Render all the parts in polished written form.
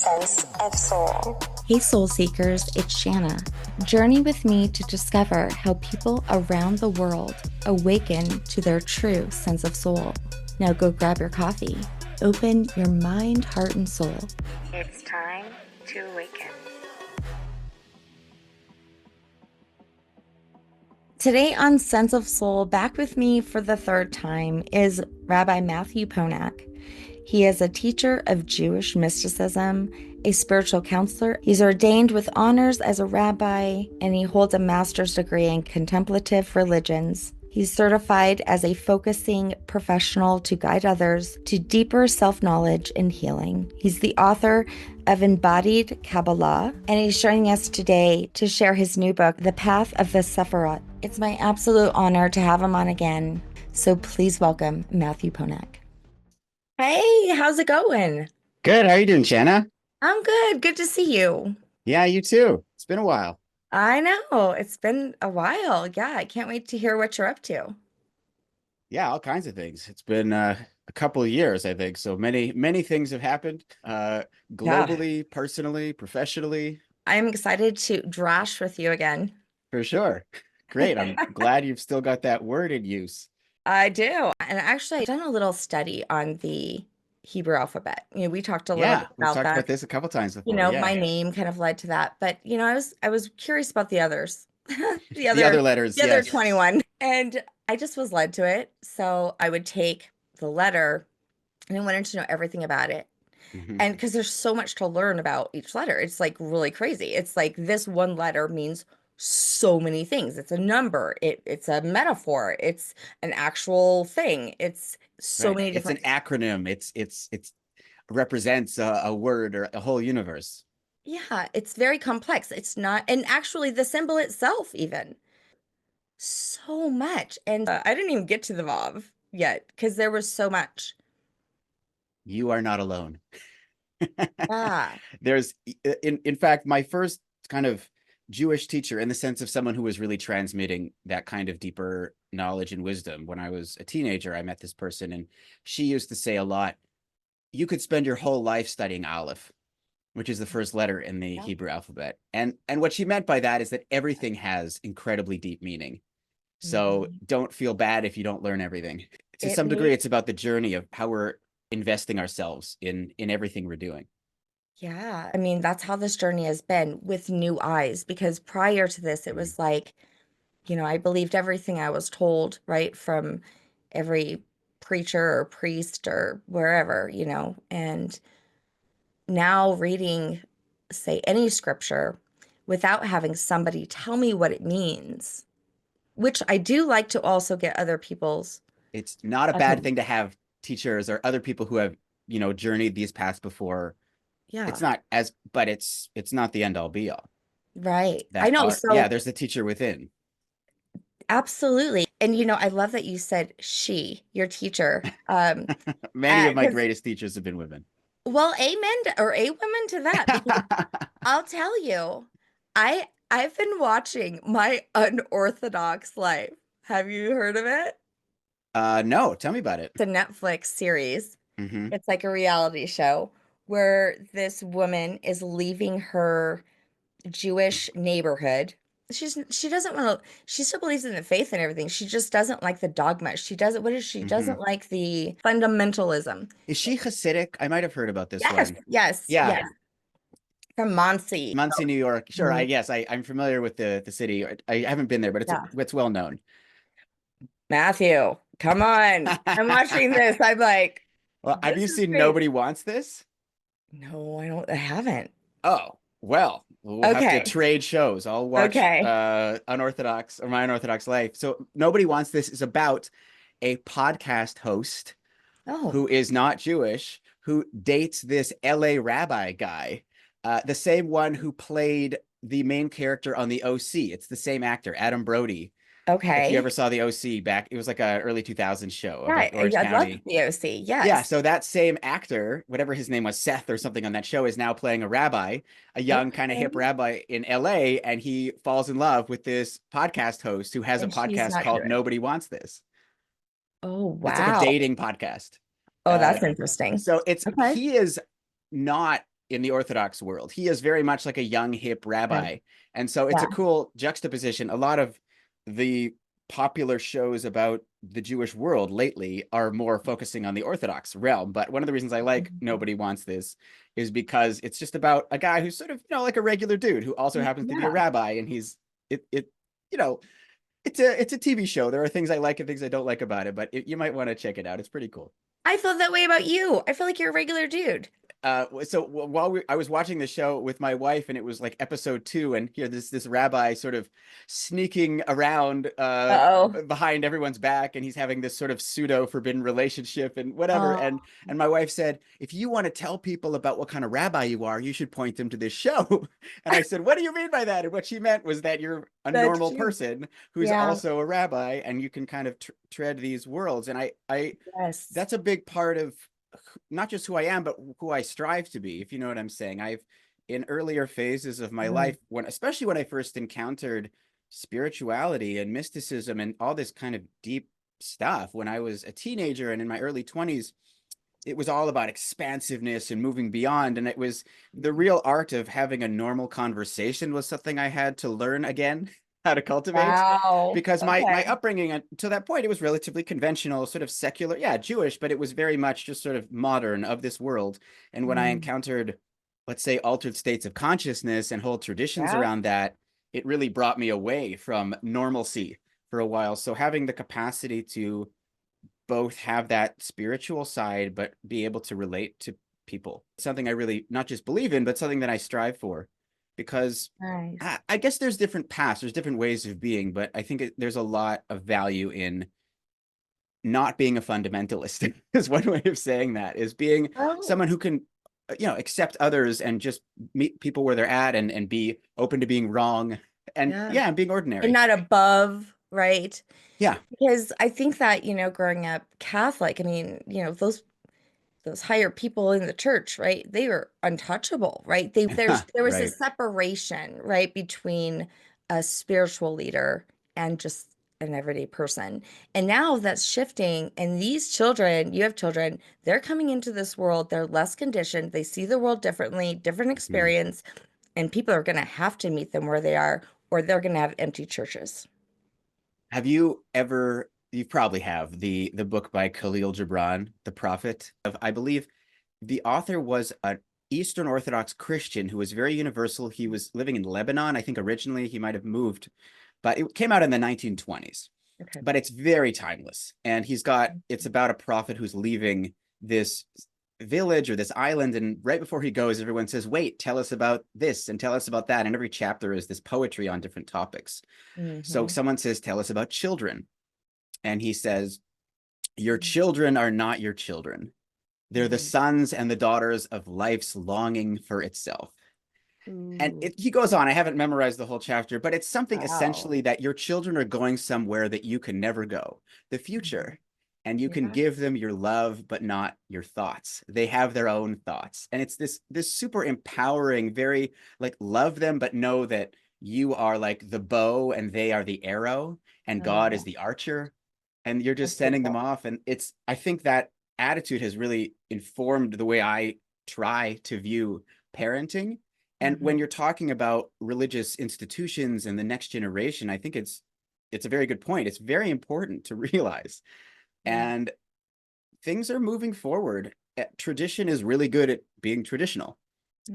Sense of Soul. Hey Soul Seekers, it's Shanna. Journey with me to discover how people around the world awaken to their true sense of soul. Now go grab your coffee, open your mind, heart, and soul. It's time to awaken. Today on Sense of Soul, back with me for the third time is Rabbi Matthew Ponak. He is a teacher of Jewish mysticism, a spiritual counselor. He's ordained with honors as a rabbi, and he holds a master's degree in Contemplative Religions. He's certified as a focusing professional to guide others to deeper self-knowledge and healing. He's the author of Embodied Kabbalah, and he's joining us today to share his new book, The Path of the Sephirot. It's my absolute honor to have him on again. So please welcome Matthew Ponak. Hey, how's it going? Good. How are you doing, Shanna? I'm good. Good to see you. Yeah, you too. It's been a while. I know. It's been a while. Yeah, I can't wait to hear what you're up to. Yeah, all kinds of things. It's been a couple of years, I think. So many things have happened, globally, personally, professionally. I'm excited to drash with you again. For sure. Great. I'm glad you've still got that word in use. I do. And actually, I've done a little study on the Hebrew alphabet. We talked a little bit We've about talked that. about this a couple times before. My name kind of led to that. But, I was curious about the others. The other letters. The other 21. And I just was led to it. So I would take the letter and I wanted to know everything about it. Mm-hmm. And because there's so much to learn about each letter. It's like really crazy. It's like this one letter means so many things. It's a number. It's a metaphor. It's an actual thing. It's so many different. It's an acronym. It's represents a word or a whole universe. Yeah, it's very complex. It's not, and actually the symbol itself even so much. And I didn't even get to the Vav yet because there was so much. You are not alone. Ah. There's in fact, my first kind of Jewish teacher, in the sense of someone who was really transmitting that kind of deeper knowledge and wisdom. When I was a teenager, I met this person and she used to say a lot, you could spend your whole life studying Aleph, which is the first letter in the Hebrew alphabet. And what she meant by that is that everything has incredibly deep meaning. So don't feel bad if you don't learn everything. To some degree, it's about the journey of how we're investing ourselves in everything we're doing. Yeah, I mean, that's how this journey has been with new eyes, because prior to this, it was like, I believed everything I was told, right, from every preacher or priest or wherever, and now reading, say, any scripture without having somebody tell me what it means, which I do like to also get other people's. It's not a bad thing to have teachers or other people who have, journeyed these paths before. Yeah. It's not the end all be all. Right. I know. There's the teacher within. Absolutely. And, I love that you said she, your teacher. Many of my greatest teachers have been women. Well, amen, or a woman to that. Because I'll tell you, I've been watching My Unorthodox Life. Have you heard of it? No, tell me about it. It's a Netflix series. Mm-hmm. It's like a reality show where this woman is leaving her Jewish neighborhood. She doesn't want to, she still believes in the faith and everything. She just doesn't like the dogma. She doesn't like the fundamentalism. Is she Hasidic? I might have heard about this one. Yes. From Muncie, New York. Sure. I'm familiar with the city. I haven't been there, but it's well known. Matthew, come on. I'm watching this. I'm like, well, have you seen Nobody Wants This? No, I haven't. Oh, well, we'll have to trade shows. I'll watch Unorthodox or My Unorthodox Life. So Nobody Wants This is about a podcast host who is not Jewish, who dates this LA rabbi guy, the same one who played the main character on the OC. It's the same actor, Adam Brody. Okay. If you ever saw the OC back, it was like a early 2000s show. Right. I love the OC. Yes. Yeah. So that same actor, whatever his name was, Seth or something on that show, is now playing a rabbi, a young kind of hip rabbi in LA. And he falls in love with this podcast host who has a podcast called Nobody Wants This. Oh, wow. It's like a dating podcast. Oh, that's interesting. So he is not in the Orthodox world. He is very much like a young, hip rabbi. And so it's a cool juxtaposition. A lot of the popular shows about the Jewish world lately are more focusing on the Orthodox realm. But one of the reasons I like Nobody Wants This is because it's just about a guy who's sort of, like a regular dude who also happens to be a rabbi. And he's, it's a TV show. There are things I like and things I don't like about it, but you might want to check it out. It's pretty cool. I feel that way about you. I feel like you're a regular dude. So while I was watching the show with my wife, and it was like episode 2, and here this rabbi sort of sneaking around behind everyone's back, and he's having this sort of pseudo forbidden relationship and whatever. And my wife said, if you want to tell people about what kind of rabbi you are, you should point them to this show. And I said, what do you mean by that? And what she meant was that you're a normal person who's also a rabbi, and you can kind of tread these worlds. And that's a big part of not just who I am, but who I strive to be, if you know what I'm saying. I've, in earlier phases of my life, especially when I first encountered spirituality and mysticism and all this kind of deep stuff, when I was a teenager and in my early 20s, it was all about expansiveness and moving beyond. And it was the real art of having a normal conversation was something I had to learn again how to cultivate, because my upbringing to that point, it was relatively conventional, sort of secular, Jewish, but it was very much just sort of modern, of this world. And when I encountered, let's say, altered states of consciousness and whole traditions around that, it really brought me away from normalcy for a while. So having the capacity to both have that spiritual side, but be able to relate to people, something I really not just believe in, but something that I strive for. Because I guess there's different paths, there's different ways of being, but I think there's a lot of value in not being a fundamentalist is one way of saying that, is being someone who can, accept others and just meet people where they're at and be open to being wrong and being ordinary. And not above, right? Yeah. Because I think that, growing up Catholic, I mean, those higher people in the church, right? They were untouchable, right? There was a separation, right, between a spiritual leader and just an everyday person. And now that's shifting. And these children, you have children, they're coming into this world, they're less conditioned, they see the world differently, different experience, and people are going to have to meet them where they are, or they're going to have empty churches. Have you ever... You probably have the book by Khalil Gibran, The Prophet. I believe the author was an Eastern Orthodox Christian who was very universal. He was living in Lebanon. I think originally he might have moved, but it came out in the 1920s. Okay. But it's very timeless. And it's about a prophet who's leaving this village or this island. And right before he goes, everyone says, wait, tell us about this and tell us about that. And every chapter is this poetry on different topics. So someone says, tell us about children. And he says, your children are not your children. They're the sons and the daughters of life's longing for itself. And he goes on. I haven't memorized the whole chapter, but it's something essentially that your children are going somewhere that you can never go, the future. And you can give them your love, but not your thoughts. They have their own thoughts. And it's this super empowering, very like, love them, but know that you are like the bow and they are the arrow and God is the archer. And you're just sending them off. And I think that attitude has really informed the way I try to view parenting. And when you're talking about religious institutions and the next generation, I think it's a very good point. It's very important to realize. And things are moving forward. Tradition is really good at being traditional.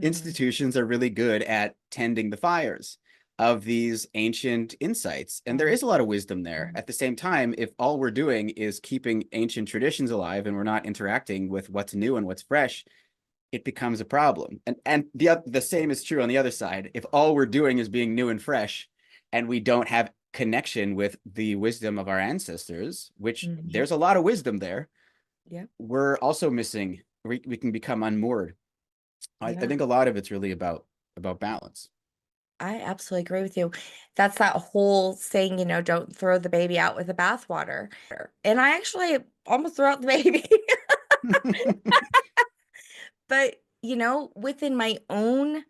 Institutions are really good at tending the fires of these ancient insights. And there is a lot of wisdom there. At the same time, if all we're doing is keeping ancient traditions alive and we're not interacting with what's new and what's fresh, it becomes a problem. And the same is true on the other side. If all we're doing is being new and fresh and we don't have connection with the wisdom of our ancestors, which there's a lot of wisdom there, we're also missing, we can become unmoored. I think a lot of it's really about balance. I absolutely agree with you. That's that whole saying, don't throw the baby out with the bathwater. And I actually almost threw out the baby. But, within my own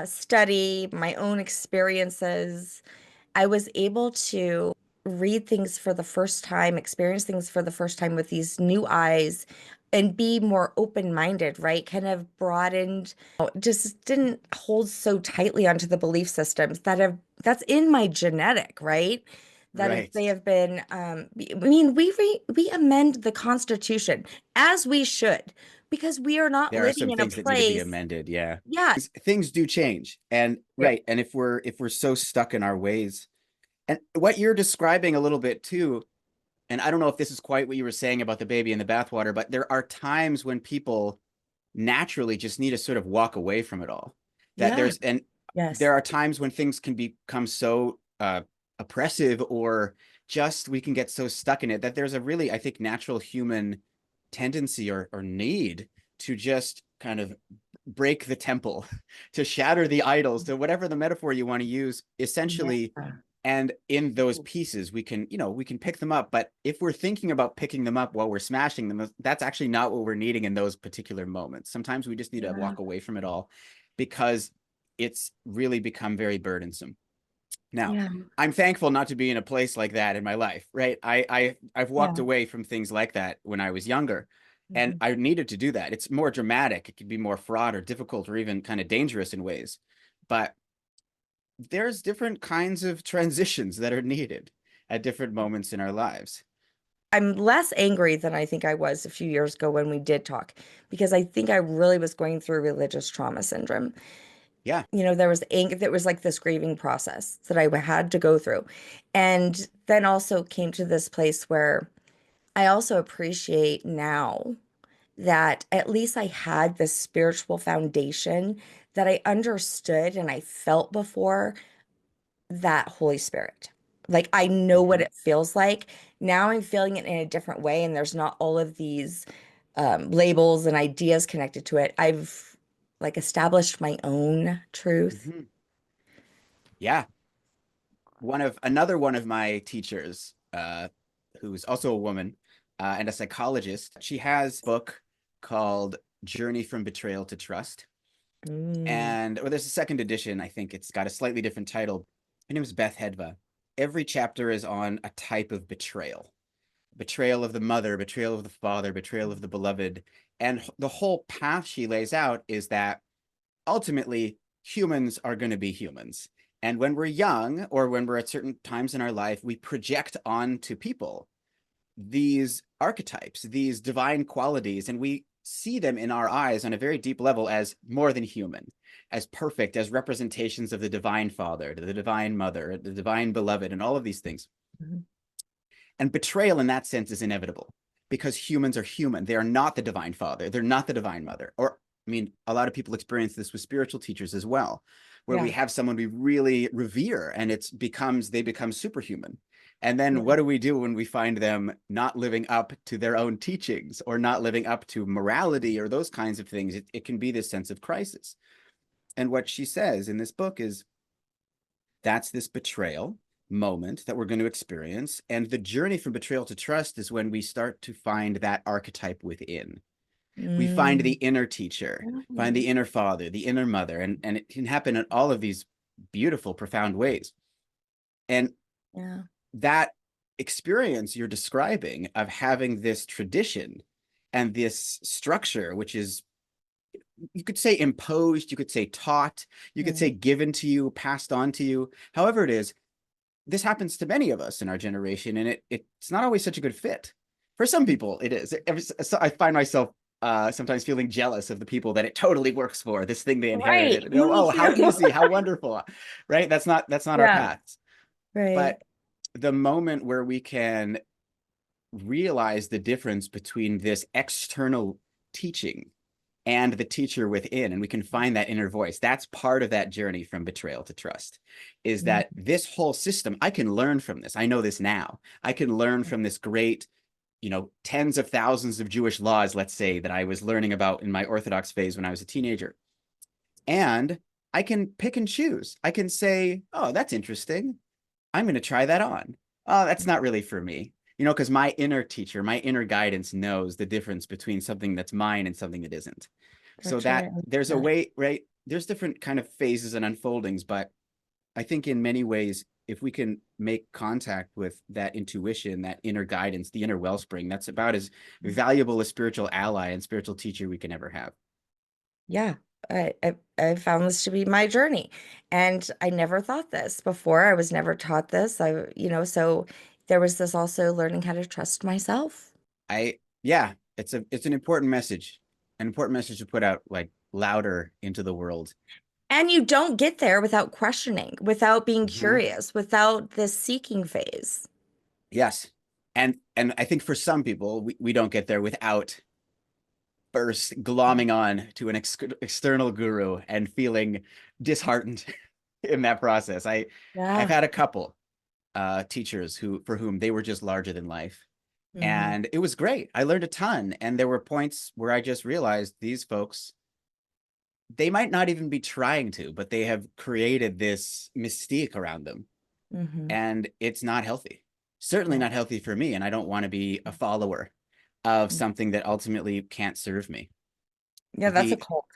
study, my own experiences, I was able to read things for the first time, experience things for the first time with these new eyes and be more open-minded, right? Kind of broadened, just didn't hold so tightly onto the belief systems that's in my genetic, right? That if Right. they have been, I mean, we amend the Constitution as we should, because we are not There are living some in a things that need to be place. amended. Yeah. Yeah. Things do change. And Yeah. right. And if we're so stuck in our ways, and what you're describing a little bit too, and I don't know if this is quite what you were saying about the baby in the bathwater, but there are times when people naturally just need to sort of walk away from it all. That Yeah. and Yes. there are times when things can become so oppressive, or just we can get so stuck in it, that there's a really, I think, natural human tendency or need to just kind of break the temple, to shatter the idols, to whatever the metaphor you want to use, essentially. Yeah. And in those pieces, we can pick them up. But if we're thinking about picking them up while we're smashing them, that's actually not what we're needing in those particular moments. Sometimes we just need to Yeah. walk away from it all, because it's really become very burdensome. Now, Yeah. I'm thankful not to be in a place like that in my life, right? I've walked Yeah. away from things like that when I was younger, and Mhm. I needed to do that. It's more dramatic. It could be more fraught or difficult or even kind of dangerous in ways. But there's different kinds of transitions that are needed at different moments in our lives. I'm less angry than I think I was a few years ago when we did talk, because I think I really was going through religious trauma syndrome. Yeah. There was anger, there was like this grieving process that I had to go through. And then also came to this place where I also appreciate now that at least I had this spiritual foundation that I understood and I felt before, that Holy Spirit. Like I know what Mhm. it feels like. Now I'm feeling it in a different way, and there's not all of these labels and ideas connected to it. I've like established my own truth. Mhm. Yeah. Another one of my teachers, who's also a woman, and a psychologist, she has a book called Journey from Betrayal to Trust. Mm, And there's a second edition. I think it's got a slightly different title. Her name is Beth Hedva. Every chapter is on a type of betrayal of the mother, betrayal of the father, betrayal of the beloved. And the whole path she lays out is that ultimately humans are going to be humans. And when we're young, or when we're at certain times in our life, we project onto people these archetypes, these divine qualities, and we see them in our eyes on a very deep level as more than human, as perfect, as representations of the divine father, the divine mother, the divine beloved, and all of these things. mhm. And betrayal in that sense is inevitable, because humans are human. They are not the divine father. They're not the divine mother. Or, I mean, a lot of people experience this with spiritual teachers as well, where we Yeah, have someone we really revere, and they become superhuman. And then yeah, what do we do when we find them not living up to their own teachings, or not living up to morality, or those kinds of things? It can be this sense of crisis. And what she says in this book is, that's this betrayal moment that we're going to experience. And the journey from betrayal to trust is when we start to find that archetype within. We find the mm, inner teacher, find mm, the inner father, the inner mother, and it can happen in all of these beautiful, profound ways. And yeah, that experience you're describing of having this tradition and this structure, which is, you could say imposed, you could say taught, you could yeah, say given to you, passed on to you, however it is, this happens to many of us in our generation, and it's not always such a good fit. For some people, it is. I find myself sometimes feeling jealous of the people that it totally works for, this thing they right. inherited. And, Me oh, how too. easy, how wonderful, right? That's not our Yeah, paths. right. But the moment where we can realize the difference between this external teaching and the teacher within, and we can find that inner voice, that's part of that journey from betrayal to trust, is Mm, that this whole system, I can learn from this. I know this now. I can learn from this great, tens of thousands of Jewish laws, let's say, that I was learning about in my Orthodox phase when I was a teenager. And I can pick and choose. I can say, oh, that's interesting. I'm going to try that on. Oh, that's not really for me. Because my inner teacher, my inner guidance knows the difference between something that's mine and something that isn't. So that's right. that there's a way, right? There's different kind of phases and unfoldings, but I think in many ways, if we can make contact with that intuition, that inner guidance, the inner wellspring, that's about as valuable a spiritual ally and spiritual teacher we can ever have. Yeah, I found this to be my journey, and I never thought this before. I was never taught this. So there was this also learning how to trust myself. Yeah, it's an important message to put out like louder into the world. And you don't get there without questioning, without being Mhm. curious, without this seeking phase. Yes. And I think for some people, we don't get there without first glomming on to an external guru and feeling disheartened in that process. I've Yeah. had a couple teachers for whom they were just larger than life. Hmm. And it was great. I learned a ton. And there were points where I just realized these folks, they might not even be trying to, but they have created this mystique around them. Hmm. And it's not healthy. Certainly Yeah. not healthy for me. And I don't want to be a follower of something that ultimately can't serve me. Yeah, that's a The cult.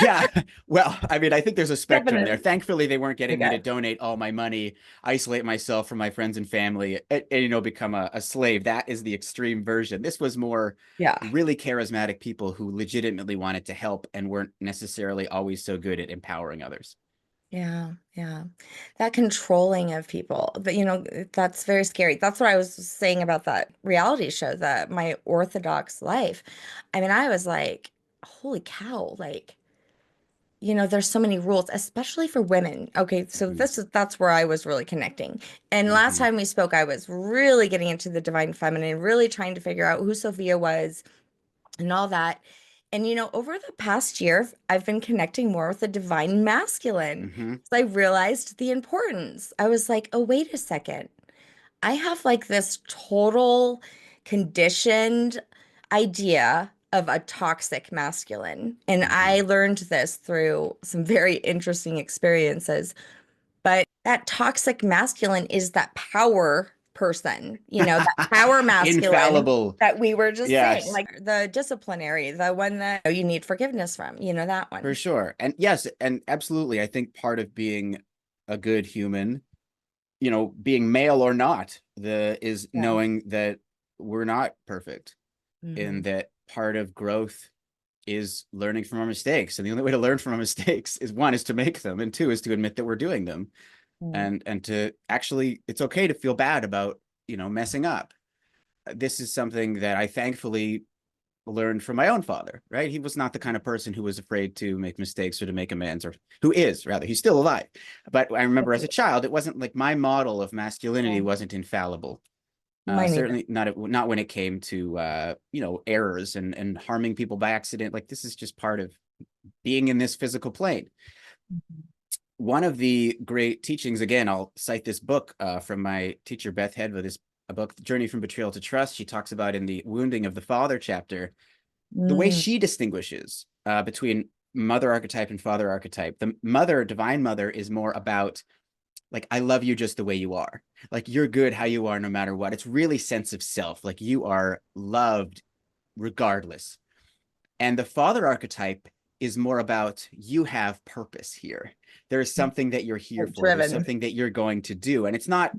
Yeah, well, I mean, I think there's a spectrum there. Definitely. Thankfully, they weren't getting me Okay. to donate all my money, isolate myself from my friends and family, and become a slave. That is the extreme version. This was more Yeah. really charismatic people who legitimately wanted to help and weren't necessarily always so good at empowering others. Yeah. Yeah. That controlling of people, that's very scary. That's what I was saying about that reality show, that my Orthodox life. I mean, I was like, holy cow, like, there's so many rules, especially for women. Okay, so Mhm. that's where I was really connecting. And last Mhm. time we spoke, I was really getting into the divine feminine, really trying to figure out who Sophia was and all that. And over the past year, I've been connecting more with the divine masculine. Mhm. So I realized the importance. I was like, oh, wait a second. I have like this total conditioned idea of a toxic masculine. And Mhm. I learned this through some very interesting experiences. But that toxic masculine is that power person, that power masculine Infallible. that we were just saying, Yes, like the disciplinary, the one that you need forgiveness from, that for one. sure. And yes, and absolutely. I think part of being a good human, being male or not, is Yeah. knowing that we're not perfect Hmm. and that part of growth is learning from our mistakes. And the only way to learn from our mistakes is one is to make them, and two is to admit that we're doing them. And to actually, it's okay to feel bad about, messing up. This is something that I thankfully learned from my own father, right? He was not the kind of person who was afraid to make mistakes or to make amends, or who is rather, he's still alive. But I remember as a child, it wasn't like my model of masculinity wasn't infallible. Mine either. Certainly not when it came to errors and harming people by accident. Like this is just part of being in this physical plane. One of the great teachings, again, I'll cite this book from my teacher Beth Hedva, this a book, Journey from Betrayal to Trust. She talks about in the Wounding of the Father chapter the way Mm, she distinguishes between mother archetype and father archetype. The mother, divine mother, is more about like, I love you just the way you are. Like, you're good how you are no matter what. It's really sense of self. Like, you are loved regardless. And the father archetype is more about you have purpose here. There is something that you're here like for. There's driven. something that you're going to do. And it's Yeah,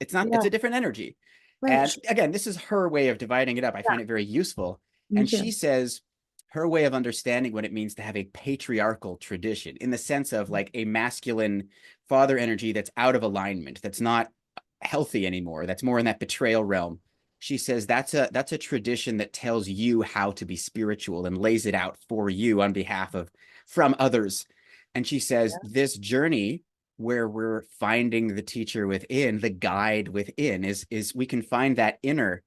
a different energy. right. And again, this is her way of dividing it up. I Yeah, find it very useful. me And she too. says her way of understanding what it means to have a patriarchal tradition in the sense of like a masculine father energy that's out of alignment, that's not healthy anymore, that's more in that betrayal realm. She says that's a tradition that tells you how to be spiritual and lays it out for you on behalf of from others. And she says this journey where we're finding the teacher within, the guide within, is we can find that inner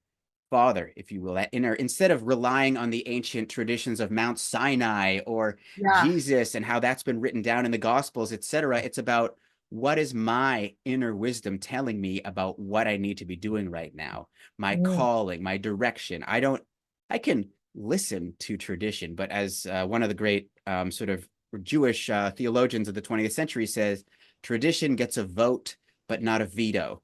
father, if you will, that inner, instead of relying on the ancient traditions of Mount Sinai or Yeah. Jesus and how that's been written down in the Gospels, etc. It's about what is my inner wisdom telling me about what I need to be doing right now, my Mm, calling, my direction. I can listen to tradition, but as one of the great sort of Jewish theologians of the 20th century says, tradition gets a vote, but not a veto.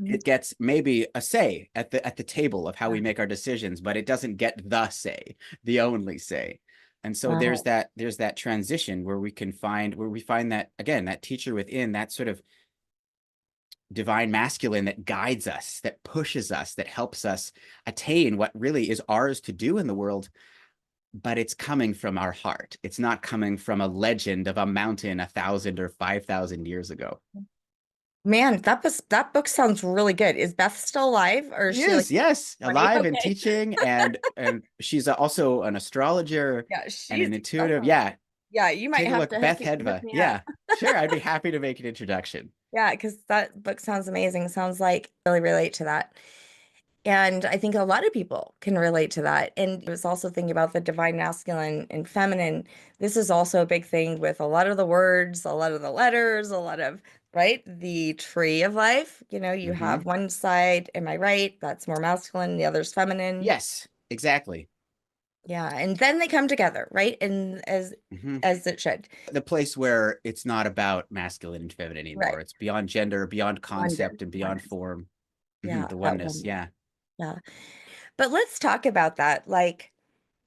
mm, It gets maybe a say at the table of how yeah. we make our decisions, but it doesn't get the say, the only say. And so Wow. there's that transition where we find that again, that teacher within, that sort of divine masculine that guides us, that pushes us, that helps us attain what really is ours to do in the world. But it's coming from our heart. It's not coming from a legend of a mountain 1,000 or 5,000 years ago. Man, that book sounds really good. Is Beth still alive, or is She she like is, yes, 20? alive and Okay. teaching, and she's also an astrologer Yeah, and she's an intuitive. Yeah, yeah, you might take a have look, to Beth hook Hedva. me up. Yeah, sure, I'd be happy to make an introduction. Yeah, because that book sounds amazing. Sounds like I really relate to that. And I think a lot of people can relate to that. And I was also thinking about the divine masculine and feminine. This is also a big thing with a lot of the words, a lot of the letters, a lot of, right? The tree of life. You Hmm. have one side, am I right? That's more masculine, the other's feminine. Yes, exactly. Yeah. And then they come together, right? And Hmm. as it should. The place where it's not about masculine and feminine anymore. Right. It's beyond gender, beyond Wonder. concept, and beyond Oneness. form. Yeah, The that oneness. one. Yeah. Yeah. But let's talk about that. Like,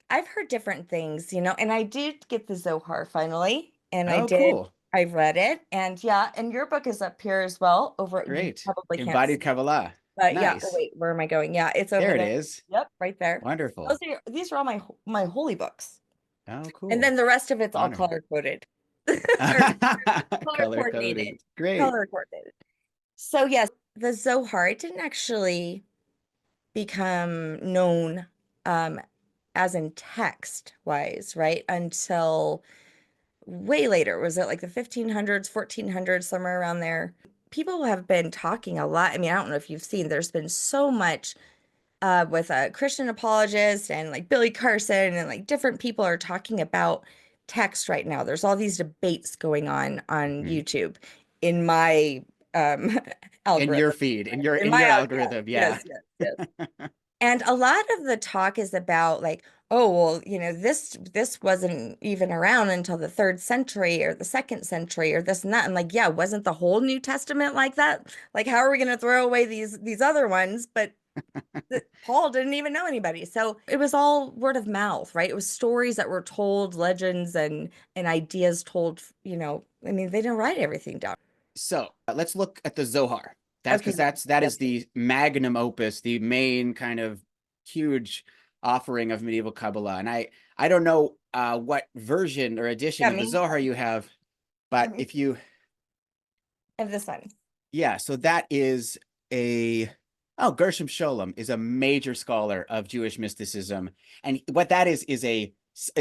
I've heard different things, and I did get the Zohar finally, and Oh, cool. I read it, and yeah, and your book is up here as well. You Great. probably can't Embodied see it, Kabbalah. but yeah. Oh, Nice. wait, where am I going? Yeah, it's over There it there. is. Yep, right there. Wonderful. These are all my holy books, Oh, and then cool. the rest of it's all Honor. color coded, or color Color coordinated, coded. Great. color coordinated. So yes, the Zohar, it didn't actually become known um as in text wise, right? Until way later. Was it like the 1500s, 1400s, somewhere around there? People have been talking a lot. I mean, I don't know if you've seen, there's been so much with a Christian apologist and like Billy Carson and like different people are talking about text right now. There's all these debates going on Mhm. YouTube in my um In your algorithm. feed, In in my your yeah, algorithm, yeah. yes, yes, yes. And a lot of the talk is about like, oh, well, this wasn't even around until the third century or the second century or this and that. And like, yeah, wasn't the whole New Testament like that? Like, how are we going to throw away these other ones? But Paul didn't even know anybody. So it was all word of mouth, right? It was stories that were told, legends and ideas told, I mean, they didn't write everything down. So let's look at the Zohar. That's Okay, because yeah. that Yep. is the magnum opus, the main kind of huge offering of medieval Kabbalah. And I don't know what version or edition Yeah, of the me. Zohar you have, but Let me if you, have this one. yeah, so that is a, oh, Gershom Scholem is a major scholar of Jewish mysticism. And what that is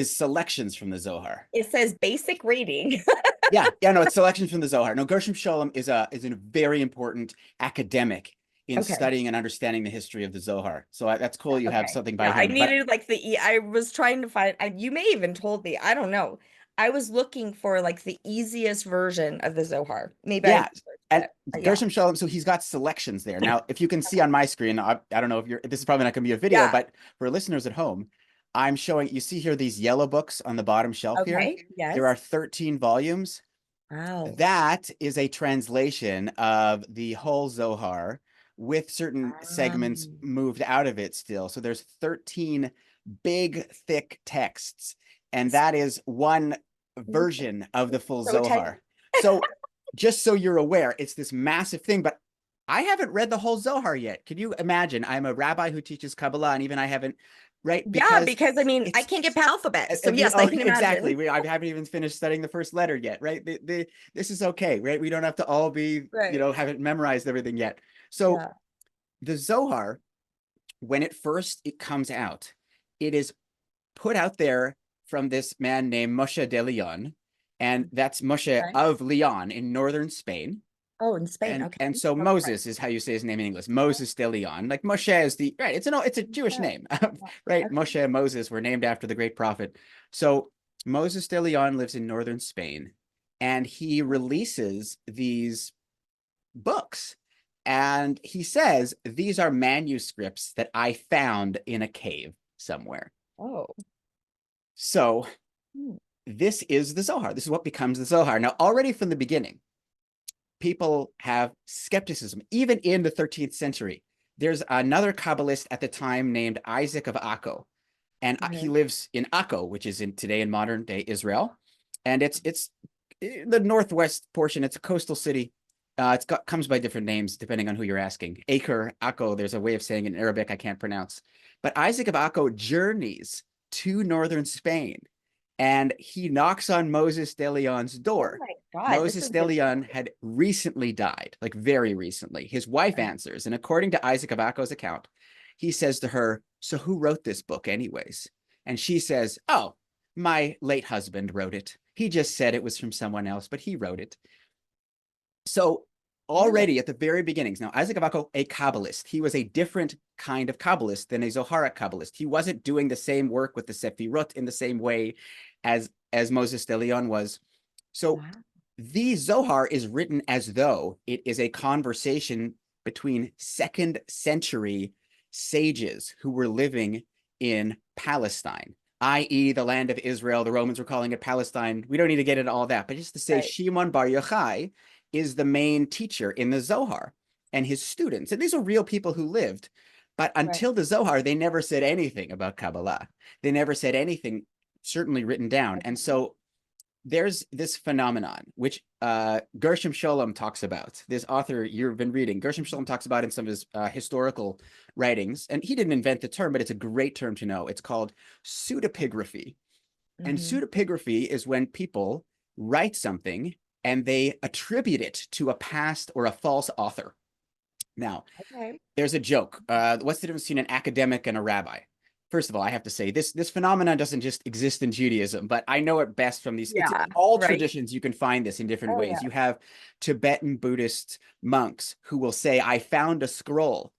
selections from the Zohar. It says basic reading. Yeah, no, it's selections from the Zohar. No, Gershom Scholem is a very important academic in Okay. studying and understanding the history of the Zohar. So that's cool. You have Okay. something by Yeah, I him. But needed like I was trying to find, you may even told me, I don't know. I was looking for like the easiest version of the Zohar. Maybe I yeah, researched and it. Yeah. Gershom Scholem, so he's got selections there. Now, if you can see on my screen, I don't know if this is probably not going to be a video, Yeah. but for listeners at home, I'm showing, you see here these yellow books on the bottom shelf here. Okay. There are Yes. 13 volumes. Wow. That is a translation of the whole Zohar with certain segments Um, moved out of it still. So there's 13 big, thick texts, and that is one version of the full so tiny. Zohar. So just so you're aware, it's this massive thing, but I haven't read the whole Zohar yet. Can you imagine? I'm a rabbi who teaches Kabbalah, and even I haven't, right? Yeah, Because because I mean, I it's can't get past alphabet. So yes, I can exactly. imagine. I haven't even finished studying the first letter yet, right? This is okay, right? We don't have to all be, Right. haven't memorized everything yet. So Yeah. the Zohar, when it comes out, it is put out there from this man named Moshe de Leon, and that's Moshe Okay. of Leon in northern Spain. Oh, in Spain. And Okay. so Okay. Moses is how you say his name in English. Moses de Leon. Like Moshe is the right. It's a Jewish Yeah. name, right? Okay. Moshe and Moses were named after the great prophet. So Moses de Leon lives in northern Spain, and he releases these books. And he says, these are manuscripts that I found in a cave somewhere. Oh. So Hmm. this is the Zohar. This is what becomes the Zohar. Now, already from the beginning, people have skepticism, even in the 13th century. There's another Kabbalist at the time named Isaac of Akko, and he Okay. lives in Akko, which is today in modern day Israel, and it's the northwest portion. It's a coastal city, Comes by different names depending on who you're asking. Acre, Akko, there's a way of saying it in Arabic I can't pronounce. But Isaac of Akko journeys to northern Spain and he knocks on Moses de Leon's door. Oh my God, Moses de Leon had recently died, like very recently. His wife answers, and according to Isaac of Akko's account, he says to her, "So who wrote this book anyways?" And she says, "Oh, my late husband wrote it. He just said it was from someone else, but he wrote it." So already at the very beginnings, now Isaac of Akko, a Kabbalist, he was a different kind of Kabbalist than a Zoharic Kabbalist. He wasn't doing the same work with the Sephirot in the same way as Moses de Leon was. So the Zohar is written as though it is a conversation between 2nd century sages who were living in Palestine, i.e. the land of Israel. The Romans were calling it Palestine. We don't need to get into all that, but just to say Shimon Bar Yochai is the main teacher in the Zohar and his students. And these are real people who lived. But until the Zohar, they never said anything about Kabbalah. They never said anything certainly written down. And so there's this phenomenon, which Gershom Scholem talks about. This author you've been reading, Gershom Scholem talks about in some of his historical writings. And he didn't invent the term, but it's a great term to know. It's called pseudepigraphy. And pseudepigraphy is when people write something and they attribute it to a past or a false author. Now, there's a joke. What's the difference between an academic and a rabbi? First of all, I have to say this phenomenon doesn't just exist in Judaism, but I know it best from these. It's in all traditions. You can find this in different ways. You have Tibetan Buddhist monks who will say, "I found a scroll.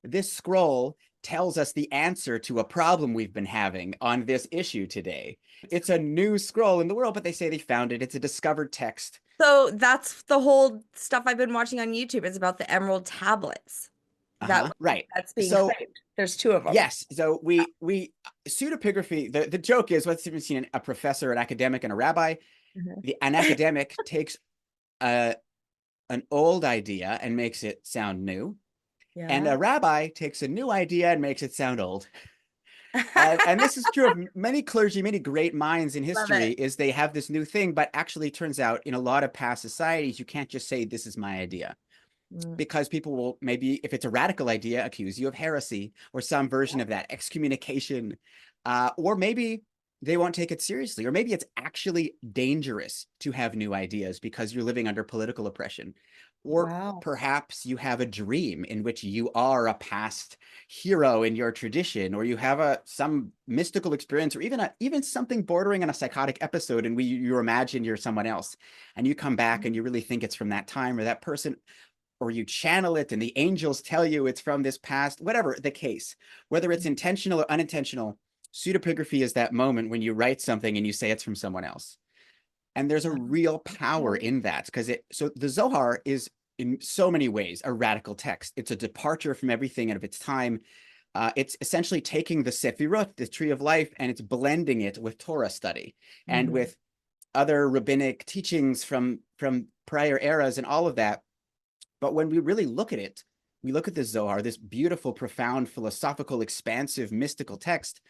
This scroll tells us the answer to a problem we've been having on this issue today. It's a new scroll in the world," but they say they found it. It's a discovered text. So that's the whole stuff I've been watching on YouTube. It's about the emerald tablets. That's being claimed. There's 2 of them. Yes. So we pseudepigraphy, the joke is, what's the difference between a professor, an academic, and a rabbi? An academic takes an old idea and makes it sound new. And a rabbi takes a new idea and makes it sound old. And this is true of many clergy, many great minds in history, is they have this new thing, but actually turns out in a lot of past societies, you can't just say, "This is my idea." Because people will maybe, if it's a radical idea, accuse you of heresy or some version of that, excommunication, or maybe they won't take it seriously, or maybe it's actually dangerous to have new ideas because you're living under political oppression. Or perhaps you have a dream in which you are a past hero in your tradition, or you have some mystical experience, or even something bordering on a psychotic episode, and you imagine you're someone else, and you come back and you really think it's from that time or that person, or you channel it and the angels tell you it's from this past, whatever the case, whether it's intentional or unintentional. Pseudepigraphy is that moment when you write something and you say it's from someone else. And there's a real power in that, because so the Zohar is in so many ways a radical text. It's a departure from everything of its time. It's essentially taking the Sephirot, the tree of life, and it's blending it with Torah study and with other rabbinic teachings from prior eras and all of that. But when we really look at it, we look at the Zohar, this beautiful, profound, philosophical, expansive, mystical text,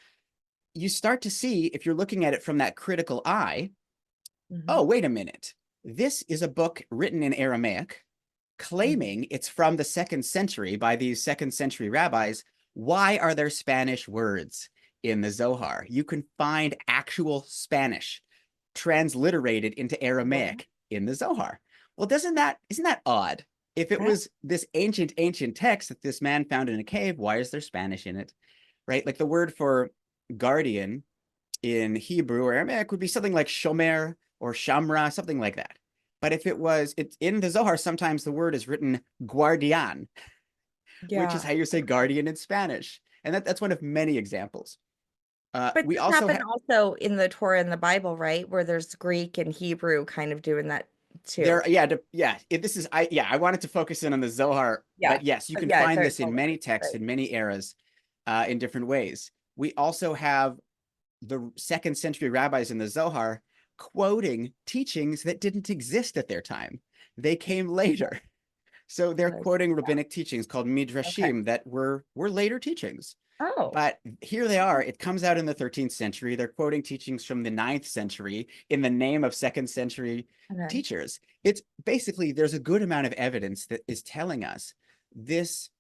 you start to see, if you're looking at it from that critical eye, oh, wait a minute. This is a book written in Aramaic, claiming it's from the 2nd century by these 2nd century rabbis. Why are there Spanish words in the Zohar? You can find actual Spanish transliterated into Aramaic in the Zohar. Well, isn't that odd? If it was this ancient text that this man found in a cave, why is there Spanish in it? Right? Like the word for guardian in Hebrew or Aramaic would be something like shomer or shamra, something like that. But if it's in the Zohar, sometimes the word is written guardian, which is how you say guardian in Spanish. And that's one of many examples. But we also also in the Torah and the Bible, right? Where there's Greek and Hebrew kind of doing that too. I wanted to focus in on the Zohar. But yes, you can find this in many texts, in many eras, in different ways. We also have the 2nd century rabbis in the Zohar quoting teachings that didn't exist at their time. They came later. So they're quoting rabbinic teachings called midrashim that were later teachings. Oh, But here they are. It comes out in the 13th century. They're quoting teachings from the 9th century in the name of second century okay. teachers. It's basically, there's a good amount of evidence that is telling us this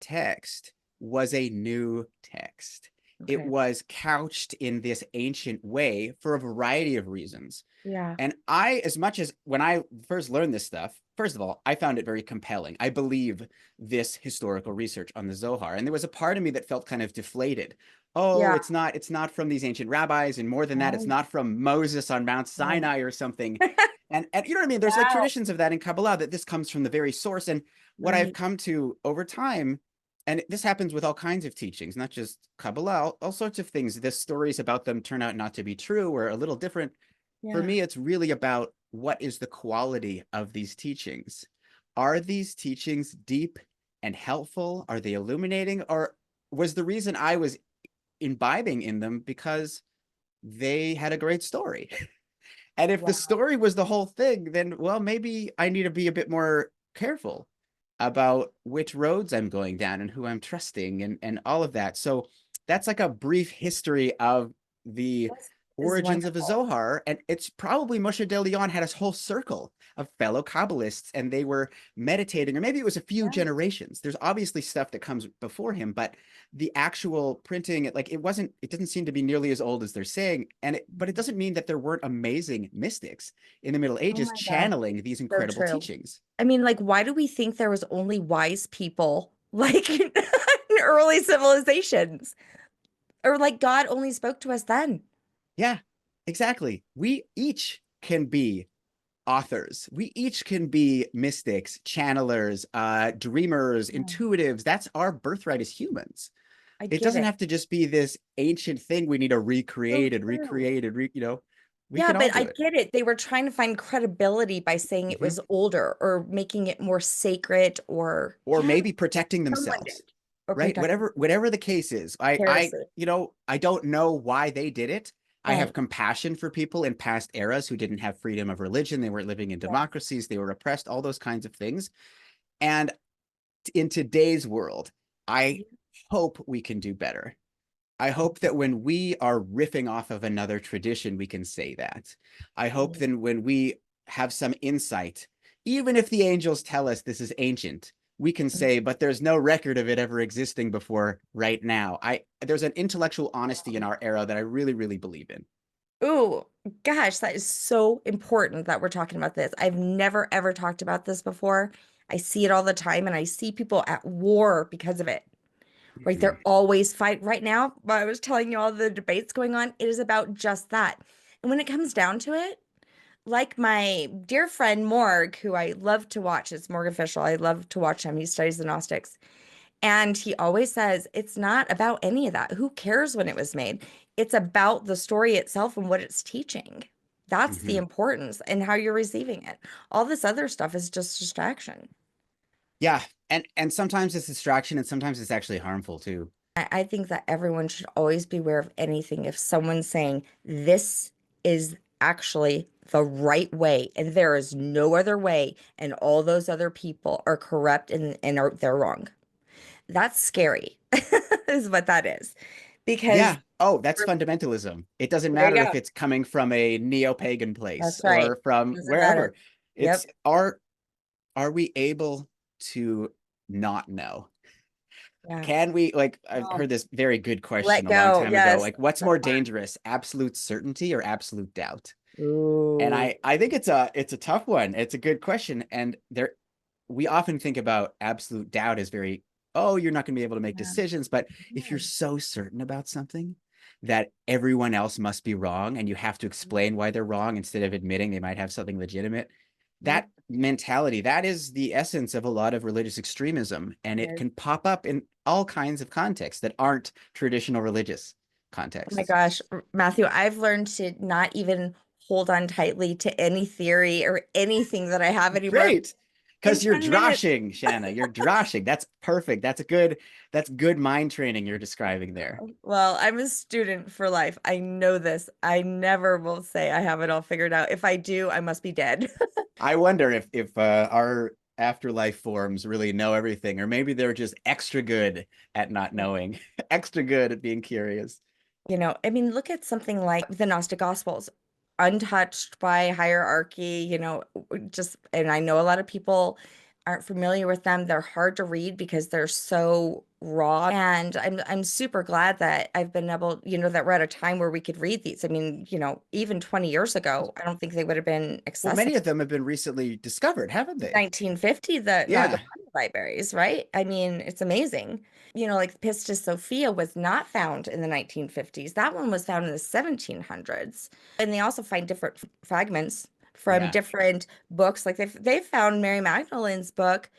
text was a new text. It Okay. was couched in this ancient way for a variety of reasons. Yeah. And I, as much as when I first learned this stuff, first of all, I found it very compelling. I believe this historical research on the Zohar. And there was a part of me that felt kind of deflated. Oh, Yeah. it's not from these ancient rabbis. And more than that, it's Oh, not from Moses on Mount oh. Sinai or something. And you know what I mean? There's like Wow. traditions of that in Kabbalah that this comes from the very source. And what I've Right. come to over time, and this happens with all kinds of teachings, not just Kabbalah, all sorts of things. The stories about them turn out not to be true or a little different. For Yeah. me, it's really about what is the quality of these teachings. Are these teachings deep and helpful? Are they illuminating? Or was the reason I was imbibing in them because they had a great story? And if the Wow. story was the whole thing, then, well, maybe I need to be a bit more careful about which roads I'm going down and who I'm trusting and all of that. So that's like a brief history of the This is origins of the wonderful. Zohar. And it's probably Moshe de Leon had a whole circle of fellow Kabbalists and they were meditating, or maybe it was a few Yeah. generations. There's obviously stuff that comes before him, but the actual printing, like it didn't seem to be nearly as old as they're saying. But it doesn't mean that there weren't amazing mystics in the Middle Oh Ages my gosh. channeling these So incredible true. teachings. I mean, like, why do we think there was only wise people like in early civilizations? Or like God only spoke to us then? Yeah, exactly. We each can be authors. We each can be mystics, channelers, dreamers, Yeah. intuitives. That's our birthright as humans. I It get doesn't it. have to just be this ancient thing we need to So recreate and true. recreate and we Yeah, can all but do I it. get it. They were trying to find credibility by saying it Mhm. was older or making it more sacred or, Or yeah, maybe protecting someone themselves, did. Or right? protecting Whatever the case is. heresy. I don't know why they did it. I have Right. compassion for people in past eras who didn't have freedom of religion. They weren't living in Right. democracies. They were oppressed, all those kinds of things. And in today's world, I Yeah. hope we can do better. I hope that when we are riffing off of another tradition, we can say that. I hope Right. that when we have some insight, even if the angels tell us this is ancient, we can say, but there's no record of it ever existing before right now. There's an intellectual honesty in our era that I really, really believe in. Ooh, gosh, that is so important that we're talking about this. I've never ever talked about this before. I see it all the time and I see people at war because of it. Right? Mhm. They're always fight right now. While I was telling you all the debates going on, it is about just that. And when it comes down to it, like my dear friend Morg, who I love to watch, it's Morg Official. I love to watch him. He studies the Gnostics. And he always says it's not about any of that. Who cares when it was made? It's about the story itself and what it's teaching. That's the Mhm. importance and how you're receiving it. All this other stuff is just distraction. Yeah, and sometimes it's distraction, and sometimes it's actually harmful too. I think that everyone should always be aware of anything. If someone's saying this is actually the right way and there is no other way, and all those other people are corrupt and they're wrong. That's scary, is what that is. Because Yeah. Oh, that's fundamentalism. It doesn't there you matter go. if it's coming from a neo-pagan place That's right. or from Doesn't wherever. matter. It's Yep. are we able to not know? Yeah. Can we, like, I've Well, heard this very good let question a long go. time ago, Yes. like, what's The more part. dangerous, absolute certainty or absolute doubt? And Ooh. I think it's a tough one. It's a good question. And we often think about absolute doubt as very, oh, you're not going to be able to make Yeah. decisions. But if you're No. so certain about something that everyone else must be wrong and you have to explain why they're wrong instead of admitting they might have something legitimate, Yep. that mentality, that is the essence of a lot of religious extremism. And It it is. can pop up in all kinds of contexts that aren't traditional religious Oh my contexts. gosh, Matthew, I've learned to not even hold on tightly to any theory or anything that I have anymore. Great. In Because you're 10 minutes. droshing, Shanna. You're droshing. That's perfect. That's good mind training you're describing there. Well, I'm a student for life. I know this. I never will say I have it all figured out. If I do, I must be dead. I wonder if our afterlife forms really know everything, or maybe they're just extra good at not knowing, extra good at being curious. I mean, look at something like the Gnostic Gospels, untouched by hierarchy, and I know a lot of people aren't familiar with them. They're hard to read because they're so raw. And I'm super glad that I've been able, that we're at a time where we could read these. I mean, even 20 years ago, I don't think they would have been Well, accessible. many of them have been recently discovered, haven't they? 1950, not Yeah. the public libraries, right? I mean, it's amazing. Like Pistis Sophia was not found in the 1950s. That one was found in the 1700s. And they also find different fragments from Yeah. different books. Like they found Mary Magdalene's book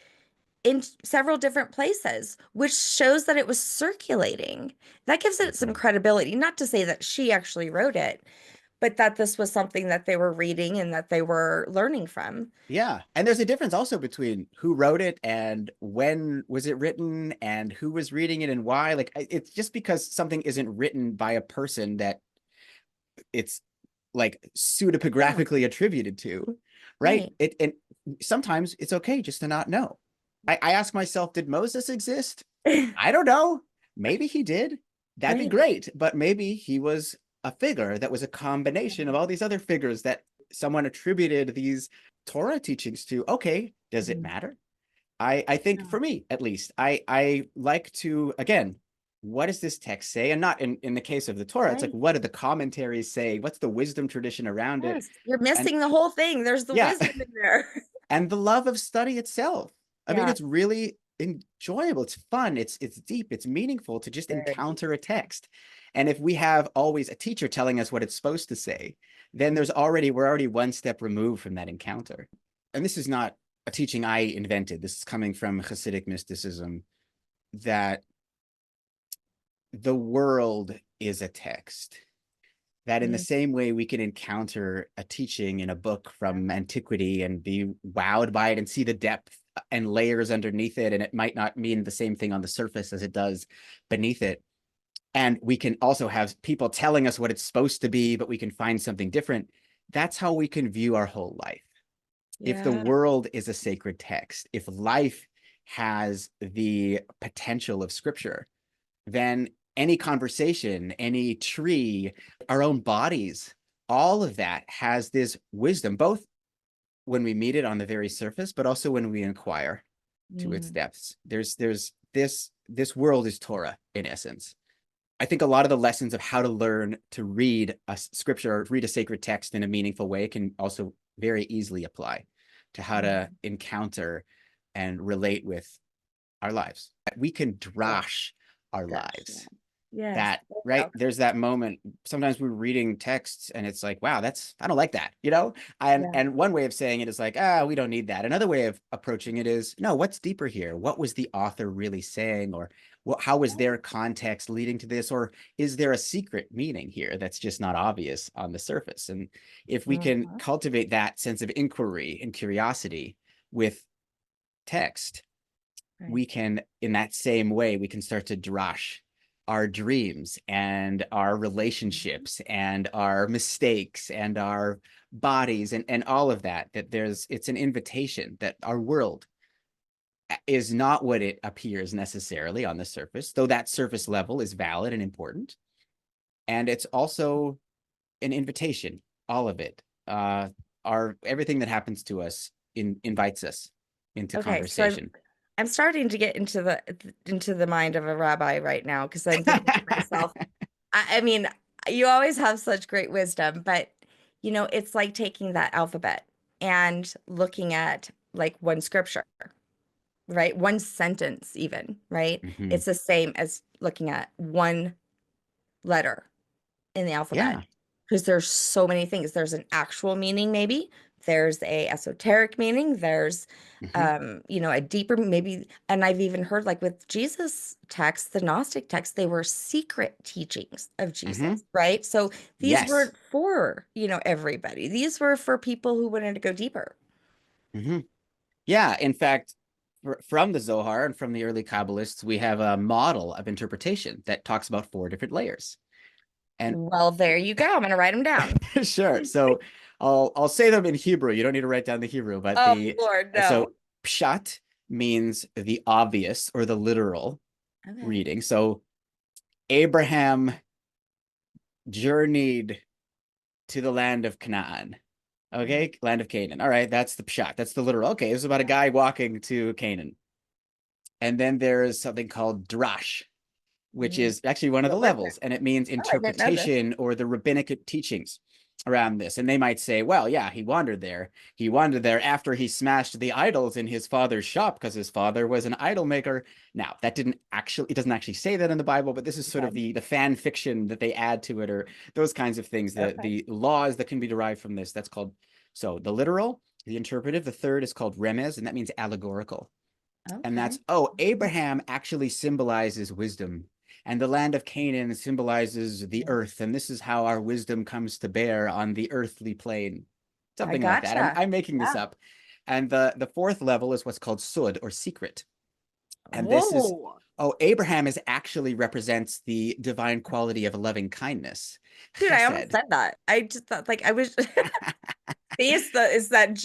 in several different places, which shows that it was circulating. That gives it some credibility. Not to say that she actually wrote it, but that this was something that they were reading and that they were learning from. Yeah. And there's a difference also between who wrote it and when was it written and who was reading it and why. Like, it's just because something isn't written by a person that it's like pseudepigraphically attributed to, right? And sometimes it's okay just to not know. I ask myself, did Moses exist? I don't know. Maybe he did. That'd be great. But maybe he was a figure that was a combination of all these other figures that someone attributed these Torah teachings to. Okay, does it matter? I think for me, at least, I like to, again, what does this text say? And not in the case of the Torah, it's like, what do the commentaries say? What's the wisdom tradition around it? You're missing the whole thing. There's the wisdom in there. And the love of study itself. I mean, it's really enjoyable. It's fun. It's deep. It's meaningful to just encounter a text. And if we have always a teacher telling us what it's supposed to say, then we're already one step removed from that encounter. And this is not a teaching I invented. This is coming from Hasidic mysticism, that the world is a text. That in the same way we can encounter a teaching in a book from antiquity and be wowed by it and see the depth and layers underneath it, and it might not mean the same thing on the surface as it does beneath it. And we can also have people telling us what it's supposed to be, but we can find something different. That's how we can view our whole life. If the world is a sacred text, if life has the potential of scripture, then any conversation, any tree, our own bodies, all of that has this wisdom, both when we meet it on the very surface, but also when we inquire to its depths. There's this world is Torah in essence. I think a lot of the lessons of how to learn to read a scripture or read a sacred text in a meaningful way can also very easily apply to how to encounter and relate with our lives. We can drash our lives. That, right? There's that moment. Sometimes we're reading texts and it's like, wow, I don't like that, And one way of saying it is like, we don't need that. Another way of approaching it is, no, what's deeper here? What was the author really saying? Or how was their context leading to this? Or is there a secret meaning here that's just not obvious on the surface? And if we can cultivate that sense of inquiry and curiosity with text, we can, in that same way, we can start to drash our dreams and our relationships and our mistakes and our bodies and all of that, it's an invitation that our world is not what it appears necessarily on the surface, though that surface level is valid and important. And it's also an invitation, all of it. Everything that happens to us invites us into conversation. So I'm starting to get into the mind of a rabbi right now, because I'm thinking to myself, I mean, you always have such great wisdom, but it's like taking that alphabet and looking at like one scripture, right? One sentence even, right? It's the same as looking at one letter in the alphabet, because there's so many things. There's an actual meaning, maybe. There's a esoteric meaning. There's, a deeper maybe. And I've even heard, like with Jesus texts, the Gnostic texts, they were secret teachings of Jesus, right? So these weren't for, everybody. These were for people who wanted to go deeper. Yeah, in fact, from the Zohar and from the early Kabbalists, we have a model of interpretation that talks about 4 different layers. And well, there you go. I'm going to write them down. Sure. So I'll say them in Hebrew. You don't need to write down the Hebrew, but Lord, no. So pshat means the obvious or the literal reading. So Abraham journeyed to the land of Canaan. Okay, land of Canaan. All right, that's the pshat. That's the literal. Okay, it's about a guy walking to Canaan. And then there's something called drash, which is actually one of the levels, and it means interpretation or the rabbinic teachings around this. And they might say, well, yeah, he wandered there. He wandered there after he smashed the idols in his father's shop because his father was an idol maker. Now, it doesn't actually say that in the Bible, but this is sort of the fan fiction that they add to it, or those kinds of things, the laws that can be derived from this. That's called, so the literal, the interpretive. The third is called remez, and that means allegorical. And that's, Abraham actually symbolizes wisdom, and the land of Canaan symbolizes the earth, and this is how our wisdom comes to bear on the earthly plane. Something like that. I'm making this up. And the fourth level is what's called sud, or secret. And this is, Abraham actually represents the divine quality of loving kindness. Dude, I almost said that. I just thought, like, I was is that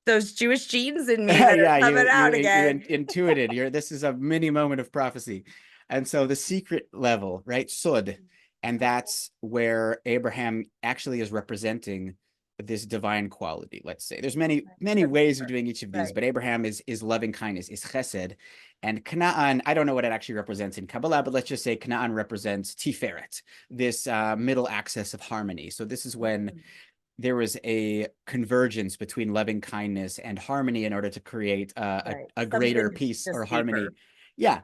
those Jewish genes in me that are coming out again. You intuited. This is a mini moment of prophecy. And so the secret level, right? Sud. And that's where Abraham actually is representing this divine quality, let's say. There's many ways of doing each of these, but Abraham is loving kindness, is chesed. And Canaan, I don't know what it actually represents in Kabbalah, but let's just say Canaan represents Tiferet, this middle axis of harmony. So this is when there was a convergence between loving kindness and harmony in order to create a greater peace or harmony. Yeah,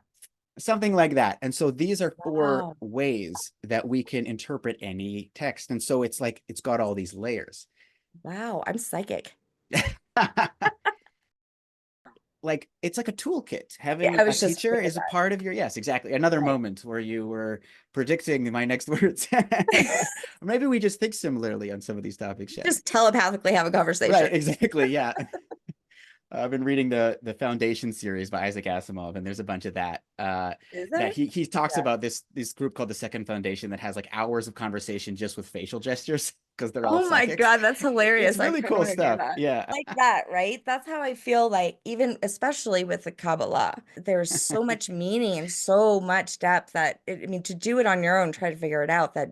something like that. And so these are four ways that we can interpret any text. And so it's like, it's got all these layers. Wow, I'm psychic. Like, it's like a toolkit. Having a teacher is a part of your, yes, exactly. Another moment where you were predicting my next words. Or maybe we just think similarly on some of these topics. Just telepathically have a conversation. Right, exactly, yeah. I've been reading the Foundation series by Isaac Asimov, and there's a bunch of that. That he talks about this group called the Second Foundation that has like hours of conversation just with facial gestures because they're all psychics. My God, that's hilarious. It's really cool stuff. Yeah, like that, right? That's how I feel, like, even especially with the Kabbalah, there's so much meaning and so much depth that to do it on your own, try to figure it out. And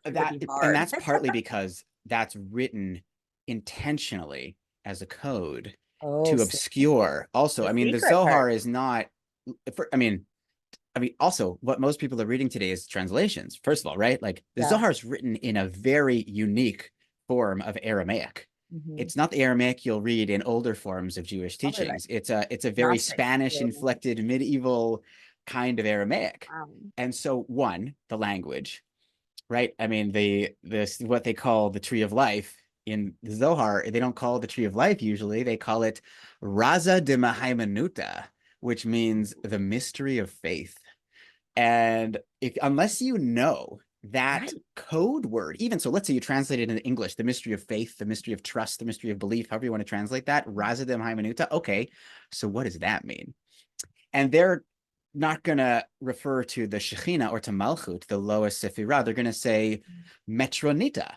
that's partly because that's written intentionally as a code. To obscure. Also, the Zohar is not, also what most people are reading today is translations, first of all, right? Like the Zohar is written in a very unique form of Aramaic. It's not the Aramaic you'll read in older forms of Jewish teachings. It's a very Spanish inflected medieval kind of Aramaic. And so the language, right? This what they call the tree of life. In the Zohar, they don't call it the tree of life usually. They call it Raza de Mahaimanuta, which means the mystery of faith. And unless you know that code word, even so, let's say you translate it into English, the mystery of faith, the mystery of trust, the mystery of belief, however you want to translate that, Raza de Mahaimanuta. Okay, so what does that mean? And they're not going to refer to the Shekhinah or to Malchut, the lowest Sephirot. They're going to say Metronita.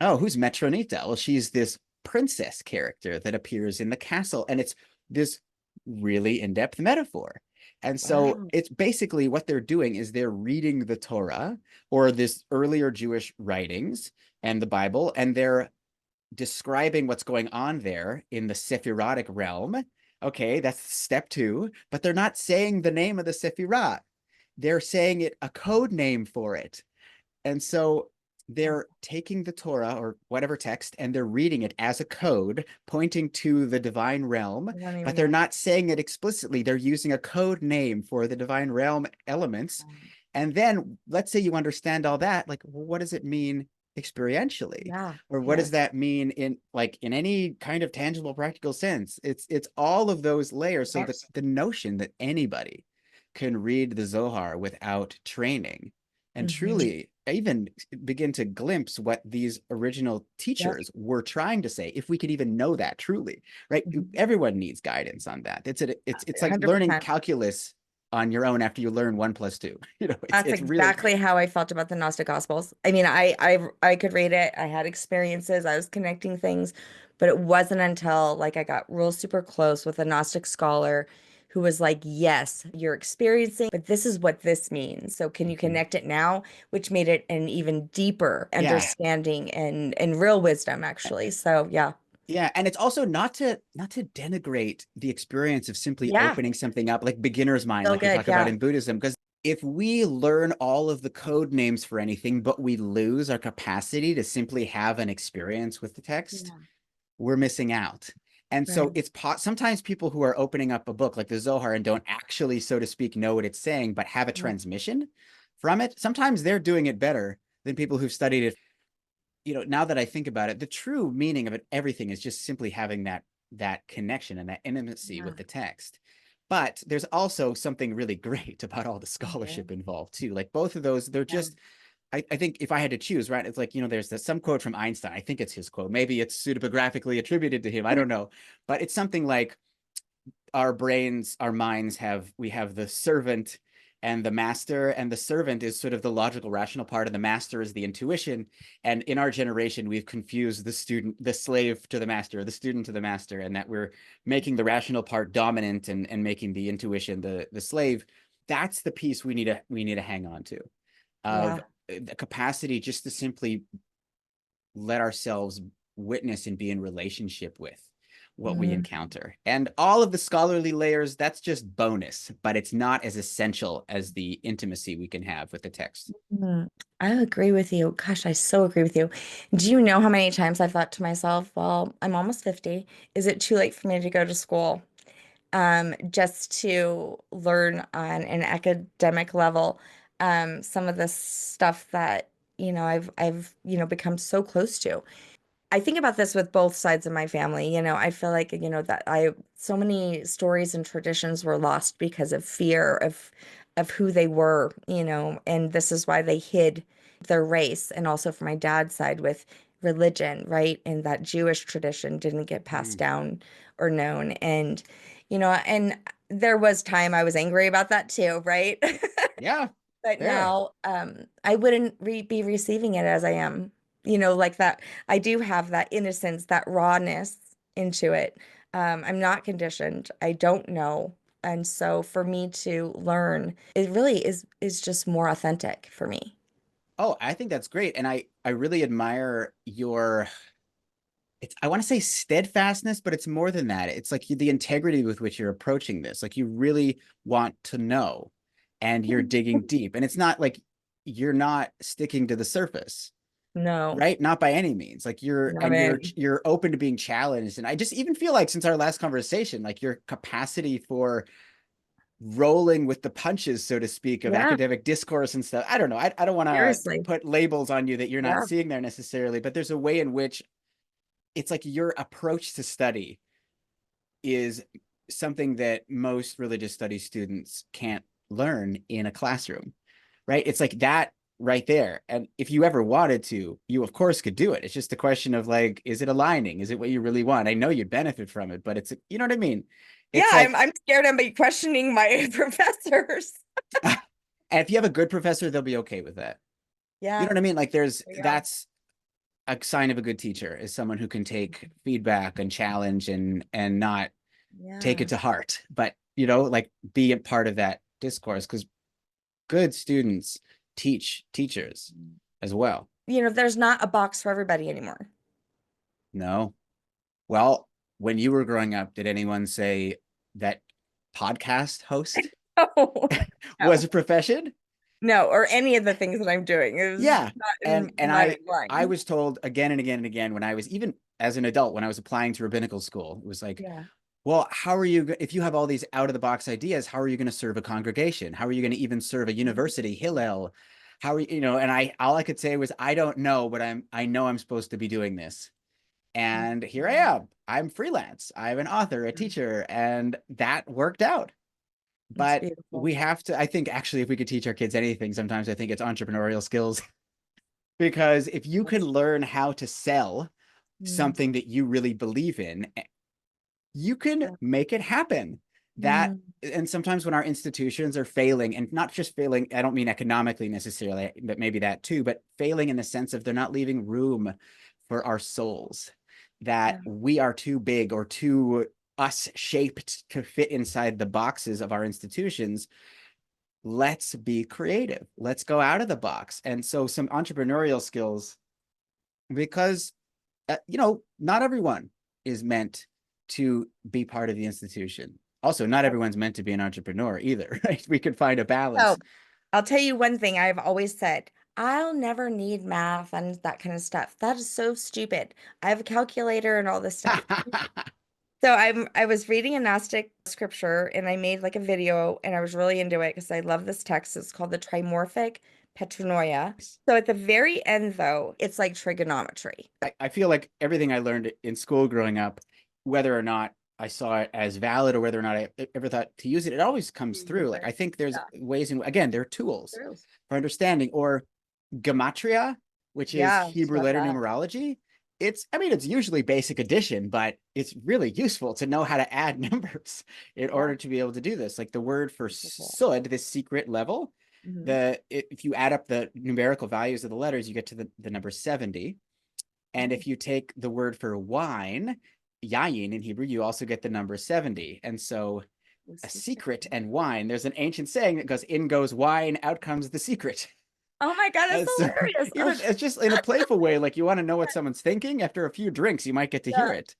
Oh, who's Metronita? Well, she's this princess character that appears in the castle, and it's this really in-depth metaphor. And so it's basically what they're doing is they're reading the Torah or this earlier Jewish writings and the Bible, and they're describing what's going on there in the Sephirotic realm. Okay, that's step 2, but they're not saying the name of the Sephirot. They're saying a code name for it. And so they're taking the Torah or whatever text and they're reading it as a code pointing to the divine realm, but they're not saying it explicitly. They're using a code name for the divine realm elements. And then let's say you understand all that, like, well, what does it mean experientially? Or what does that mean in any kind of tangible, practical sense? It's all of those layers. So the notion that anybody can read the Zohar without training and truly even begin to glimpse what these original teachers were trying to say, if we could even know that truly, right? Everyone needs guidance on that. It's like 100%. Learning calculus on your own after you learn 1 + 2. That's it's really, exactly how I felt about the Gnostic Gospels. I mean, I could read it. I had experiences. I was connecting things, but it wasn't until like I got real super close with a Gnostic scholar who was like, "Yes, you're experiencing, but this is what this means. So can you Mhm. connect it now?" Which made it an even deeper Yeah. understanding and real wisdom, actually. So yeah, Yeah, and it's also not to denigrate the experience of simply yeah, opening something up, like beginner's mind, still like we good. talk about Yeah, in Buddhism, because if we learn all of the code names for anything, but we lose our capacity to simply have an experience with the text, yeah, we're missing out. And so right. it's sometimes people who are opening up a book like the Zohar and don't actually, so to speak, know what it's saying, but have a Yeah, transmission from it. Sometimes they're doing it better than people who've studied it. Now that I think about it, the true meaning of it, everything is just simply having that connection and that intimacy yeah, with the text. But there's also something really great about all the okay. scholarship involved too. Like both of those, they're Yeah, just, I think if I had to choose, right, it's like, there's some quote from Einstein. I think it's his quote. Maybe it's pseudepigraphically attributed to him. I don't know. But it's something like our brains, our minds we have the servant and the master, and the servant is sort of the logical, rational part, and the master is the intuition. And in our generation, we've confused the slave to the master, the student to the master, and that we're making the rational part dominant and making the intuition the slave. That's the piece we need to hang on to, of yeah. the capacity just to simply let ourselves witness and be in relationship with what we Mhm. encounter. And all of the scholarly layers, that's just bonus, but it's not as essential as the intimacy we can have with the text. I agree with you. Gosh, I so agree with you. Do you know how many times I've thought to myself, well, I'm almost 50. Is it too late for me to go to school? Just to learn on an academic level, some of the stuff that, I've become so close to. I think about this with both sides of my family. I feel like, that so many stories and traditions were lost because of fear of who they were, and this is why they hid their race. And also for my dad's side with religion, right? And that Jewish tradition didn't get passed Mm. down or known. And there was time I was angry about that too, right? Yeah, But fair. now, I wouldn't be receiving it as I am, like that. I do have that innocence, that rawness into it. I'm not conditioned. I don't know. And so for me to learn, it really is just more authentic for me. Oh, I think that's great. And I really admire your, I want to say steadfastness, but it's more than that. It's like the integrity with which you're approaching this. Like you really want to know and you're digging deep. And it's not like you're not sticking to the surface, No, right? Not by any means. Like you're not and you're in. you're open to being challenged. And I just even feel like since our last conversation, like your capacity for rolling with the punches, so to speak, of Yeah, academic discourse and stuff. I don't know. I don't want to seriously. put labels on you that you're not Yeah. seeing there necessarily, but there's a way in which it's like your approach to study is something that most religious studies students can't learn in a classroom, right? It's like that right there. And if you ever wanted to, you of course could do it. It's just a question of like, is it aligning? Is it what you really want? I know you'd benefit from it, but you know what I mean? Yeah, It's I'm like, I'm scared I'm be questioning my professors. and if you have a good professor, they'll be okay with that. You know Yeah, what I mean? Like yeah, that's a sign of a good teacher is someone who can take feedback and challenge and not take it yeah. to heart, but like be a part of that discourse, because good students teach teachers as well. There's not a box for everybody anymore. No. Well, when you were growing up, did anyone say that podcast host No, was no, a profession? no, or any of the things that I'm doing. It was Yeah. not And in and my I line. was told again and again and again when I was even as an adult, when I was applying to rabbinical school, it was like, Yeah. well, how are you, if you have all these out of the box ideas, how are you going to serve a congregation? How are you going to even serve a university, Hillel? How are and all I could say was, I don't know, but I know I'm supposed to be doing this. And here I am. I'm freelance. I'm an author, a teacher, and that worked out. It's But beautiful. we have to, I think actually, if we could teach our kids anything, sometimes I think it's entrepreneurial skills. Because if you can That's learn how to sell mm, something that you really believe in, you can yeah. make it happen. That, and sometimes when our institutions are failing, and not just failing, I don't mean economically necessarily, but maybe that too, but failing in the sense of they're not leaving room for our souls, that we are too big or too us shaped to fit inside the boxes of our institutions. Let's be creative. Let's go out of the box. And so some entrepreneurial skills, because, not everyone is meant to be part of the institution. Also, not everyone's meant to be an entrepreneur either, right? We could find a balance. Oh, I'll tell you one thing I've always said. I'll never need math and that kind of stuff. That is so stupid. I have a calculator and all this stuff. So I was reading a Gnostic scripture and I made like a video and I was really into it because I love this text. It's called the Trimorphic Patrinoia. So at the very end, though, it's like trigonometry. I feel like everything I learned in school growing up, whether or not I saw it as valid or whether or not I ever thought to use it, it always comes through. Like, I think there's ways in, again, there are tools for understanding, or gematria, which is Hebrew letter numerology. It's usually basic addition, but it's really useful to know how to add numbers in order to be able to do this. Like the word for sud, this secret level, if you add up the numerical values of the letters, you get to the number 70. And if you take the word for wine, yayin in Hebrew, you also get the number 70. And so a secret and wine, there's an ancient saying that goes, in goes wine, out comes the secret. Oh my God, that's hilarious. It's just in a playful way, like you want to know what someone's thinking. After a few drinks, you might get to hear it.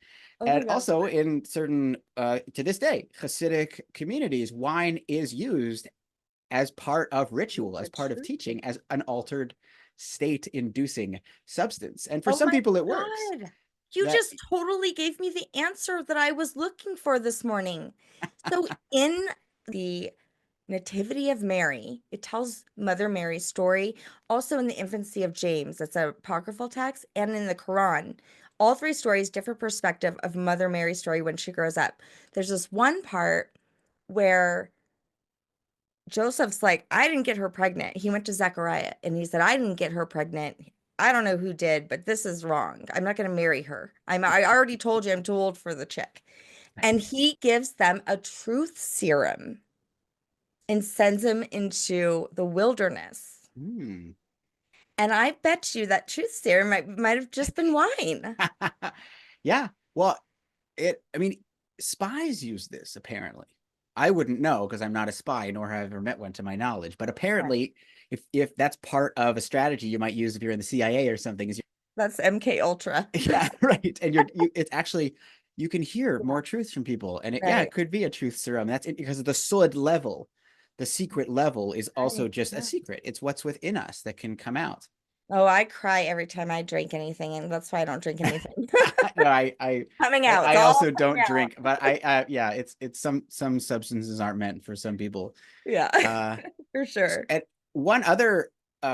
And also in certain, to this day, Hasidic communities, wine is used as part of ritual, as part of teaching, as an altered state-inducing substance. And for some people, it works. You just totally gave me the answer that I was looking for this morning. So in the Nativity of Mary, it tells Mother Mary's story. Also in the infancy of James, it's an apocryphal text, and in the Quran. All three stories, different perspective of Mother Mary's story when she grows up. There's this one part where Joseph's like, I didn't get her pregnant. He went to Zechariah and he said, I didn't get her pregnant. I don't know who did, but this is wrong. I'm not going to marry her. I already told you I'm too old for the chick. And he gives them a truth serum and sends them into the wilderness. And I bet you that truth serum might have just been wine. Yeah. Well, spies use this, apparently. I wouldn't know because I'm not a spy, nor have I ever met one to my knowledge. But apparently, if that's part of a strategy you might use if you're in the CIA or something, that's MK Ultra. Yeah, right. And it's actually, you can hear more truth from people, and it could be a truth serum. That's it, because of the sud level. The secret level is also just a secret. It's what's within us that can come out. Oh, I cry every time I drink anything, and that's why I don't drink anything. No, I coming out. I also don't drink, but it's some substances aren't meant for some people. Yeah, for sure. And one other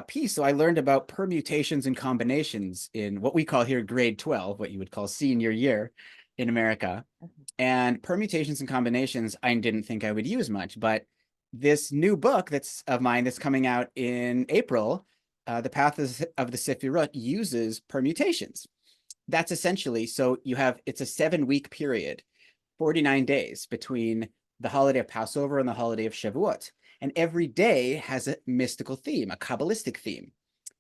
piece, so I learned about permutations and combinations in what we call here grade 12, what you would call senior year in America. And permutations and combinations, I didn't think I would use much, but this new book that's of mine that's coming out in April, The Path of the Sephirot, uses permutations. That's essentially, so it's a 7-week period, 49 days between the holiday of Passover and the holiday of Shavuot. And every day has a mystical theme, a Kabbalistic theme.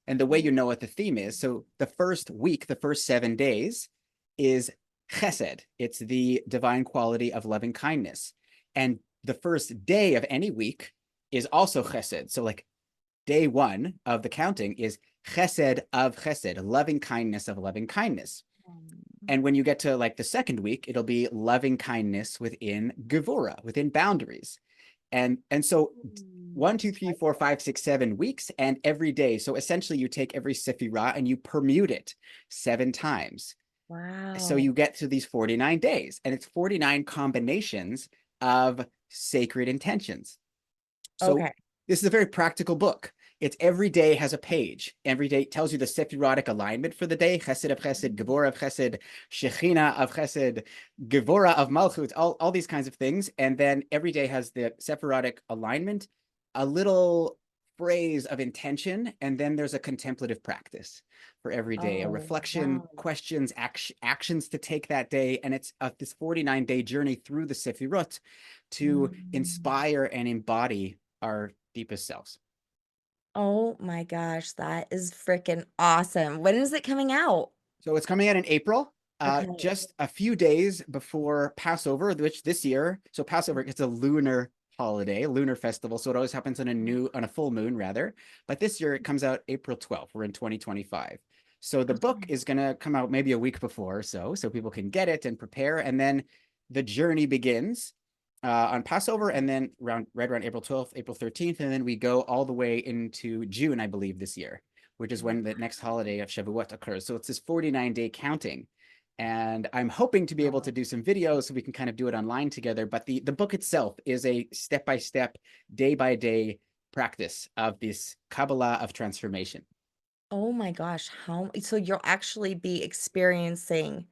And the way you know what the theme is, so the first week, the first 7 days is chesed. It's the divine quality of loving kindness. And the first day of any week is also chesed. So like day 1 of the counting is chesed of chesed, loving kindness of loving kindness. And when you get to like the second week, it'll be loving kindness within gevura, within boundaries. And so 1, 2, 3, 4, 5, 6, 7 weeks, and every day. So essentially you take every Sephirah and you permute it 7 times. Wow. So you get to these 49 days, and it's 49 combinations of sacred intentions. So this is a very practical book. It's every day has a page. Every day tells you the Sephirotic alignment for the day. Chesed of Chesed, Gevura of Chesed, Shechina of Chesed, Gevura of Malchut, all these kinds of things. And then every day has the Sephirotic alignment, a little phrase of intention, and then there's a contemplative practice for every day, a Oh, reflection, wow. questions, actions to take that day. And it's this 49-day journey through the Sephirot to Mm. inspire and embody our deepest selves. Oh my gosh, that is freaking awesome. When is it coming out? So it's coming out in April, Okay. just a few days before Passover, which this year, so Passover, it's a lunar holiday, a lunar festival. So it always happens on a full moon rather. But this year it comes out April 12th. We're in 2025. So the book Okay. is going to come out maybe a week before or so people can get it and prepare. And then the journey begins on Passover, and then right around April 12th, April 13th. And then we go all the way into June, I believe, this year, which is when the next holiday of Shavuot occurs. So it's this 49-day counting. And I'm hoping to be able to Wow. do some videos so we can kind of do it online together. But the book itself is a step-by-step, day-by-day practice of this Kabbalah of transformation. Oh my gosh, so you'll actually be experiencing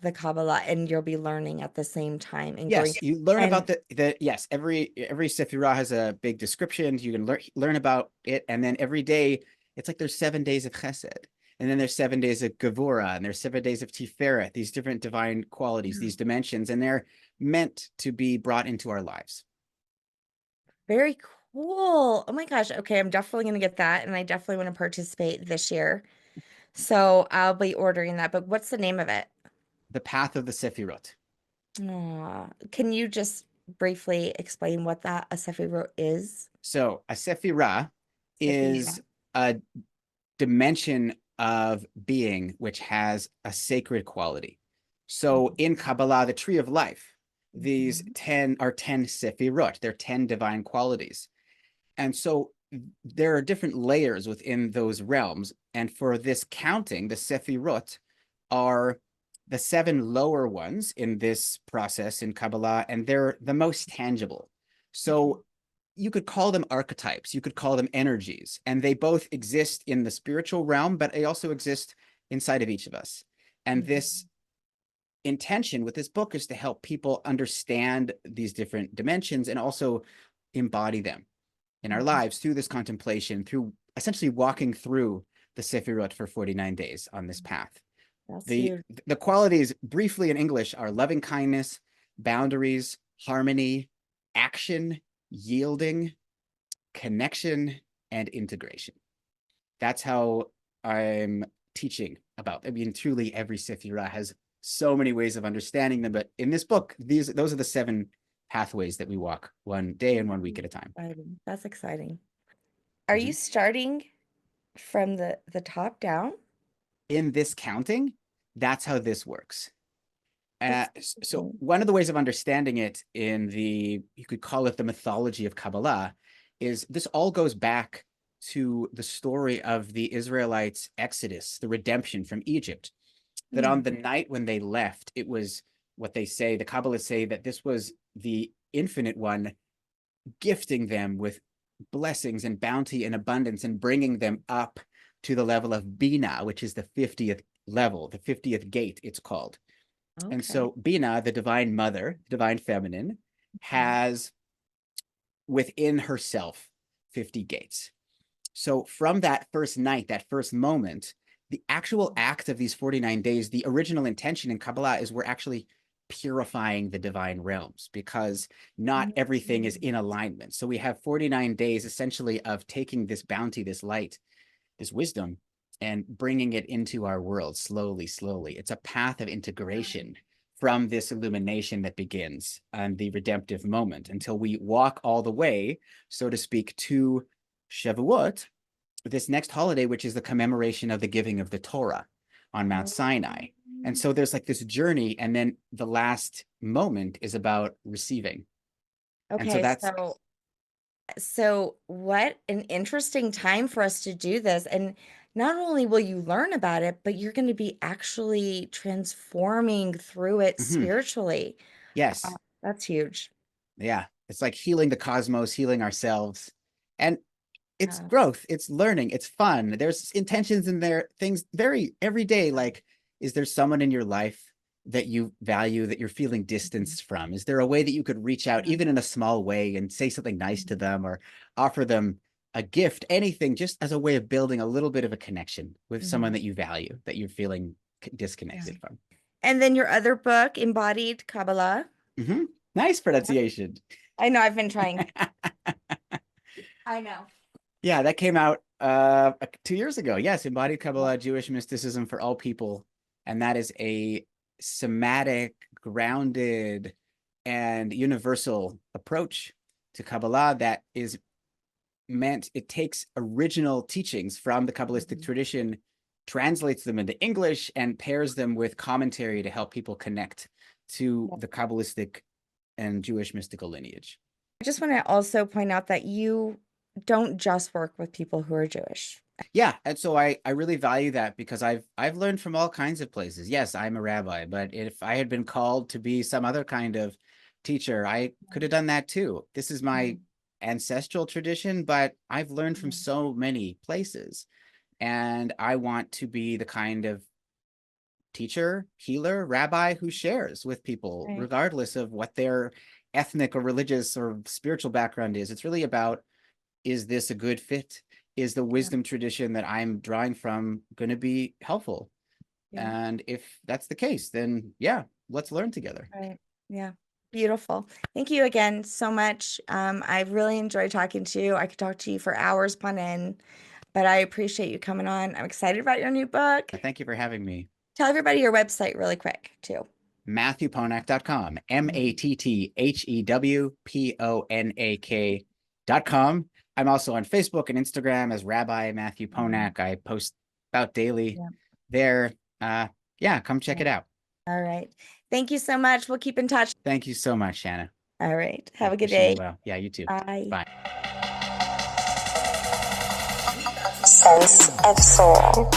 the Kabbalah and you'll be learning at the same time and going Yes, you learn about and the yes, every Sephirah has a big description. You can learn about it, and then every day it's like there's 7 days of Chesed, and then there's 7 days of Gevurah, and there's 7 days of Tiferet. These different divine qualities, these dimensions, and they're meant to be brought into our lives. very cool. Oh my gosh. Okay, I'm definitely gonna get that and I definitely want to participate this year. So I'll be ordering that. But what's the name of it? The path of the Sephirot. Aw, can you just briefly explain what that a Sephirot is? So a Sephirah is Sephirot. a dimension of being which has a sacred quality. So in Kabbalah, the tree of life, these Mhm. 10 are 10 Sephirot. They're 10 divine qualities. And so there are different layers within those realms. And for this counting, the Sephirot are the 7 lower ones in this process in Kabbalah, and they're the most tangible. Okay. So you could call them archetypes, you could call them energies, and they both exist in the spiritual realm, but they also exist inside of each of us. And this Mhm. intention with this book is to help people understand these different dimensions and also embody them in our Mhm. lives through this contemplation, through essentially walking through the Sephirot for 49 days on this path. That's The, huge. the qualities briefly in English are loving kindness, boundaries, harmony, action, yielding, connection, and integration. That's how I'm teaching about. I mean, truly every Sephirah has so many ways of understanding them, but in this book, those are the 7 pathways that we walk one day and 1 week at a time. Exciting. That's exciting. Are you Mhm. starting from the top down? In this counting, that's how this works. That's So interesting. one of the ways of understanding it in you could call it the mythology of Kabbalah, is this all goes back to the story of the Israelites' exodus, the redemption from Egypt. That on Mm. the night when they left, it was what they say, the Kabbalists say that this was the Infinite One gifting them with blessings and bounty and abundance and bringing them up to the level of Bina, which is the 50th level, the 50th gate, it's called. And Okay. so Bina, the divine mother, divine feminine, has within herself 50 gates. So from that first night, that first moment, the actual act of these 49 days, the original intention in Kabbalah is we're actually purifying the divine realms because not everything is Mhm. in alignment. So we have 49 days essentially of taking this bounty, this light, this wisdom, and bringing it into our world slowly, slowly. It's a path of integration from this illumination that begins on the redemptive moment until we walk all the way, so to speak, to Shavuot, this next holiday, which is the commemoration of the giving of the Torah on Mount Sinai. And so there's like this journey, and then the last moment is about receiving. And so Okay, that's so what an interesting time for us to do this. And not only will you learn about it, but you're going to be actually transforming through it mhm, spiritually. yes, That's huge. yeah. It's like healing the cosmos, healing ourselves. And it's Yeah. growth, it's learning, it's fun. There's intentions in there, things very every day. Like, is there someone in your life that you value that you're feeling Mhm. distanced from? Is there a way that you could reach out, Yeah. even in a small way, and say something nice to them or offer them a gift, anything, just as a way of building a little bit of a connection with someone that you value, that you're feeling disconnected from. And then your other book, Embodied Kabbalah. Nice pronunciation. I know, I've been trying. I know. Yeah, that came out 2 years ago. Yes, Embodied Kabbalah, Jewish Mysticism for All People. And that is a somatic, grounded, and universal approach to Kabbalah that is meant, it takes original teachings from the Kabbalistic tradition, translates them into English, and pairs them with commentary to help people connect to the Kabbalistic and Jewish mystical lineage. I just want to also point out that you don't just work with people who are Jewish. Yeah, and so I really value that, because I've learned from all kinds of places. Yes, I'm a rabbi, but if I had been called to be some other kind of teacher, I could have done that too. This is my ancestral tradition, but I've learned from so many places, and I want to be the kind of teacher, healer, rabbi who shares with people, regardless of what their ethnic or religious or spiritual background is. It's really about, is this a good fit? Is the wisdom tradition that I'm drawing from going to be helpful? And if that's the case, then yeah, let's learn together. Right. Yeah. Beautiful. Thank you again so much. I've really enjoyed talking to you. I could talk to you for hours upon end, but I appreciate you coming on. I'm excited about your new book. Thank you for having me. Tell everybody your website really quick too. MatthewPonak.com, MatthewPonak.com. I'm also on Facebook and Instagram as Rabbi Matthew Ponak. I post about daily there. Yeah, come check it out. All right. Thank you so much. We'll keep in touch. Thank you so much, Shanna. All right. Have a good day. Well, yeah, you too. Bye. Bye. Sense of Soul.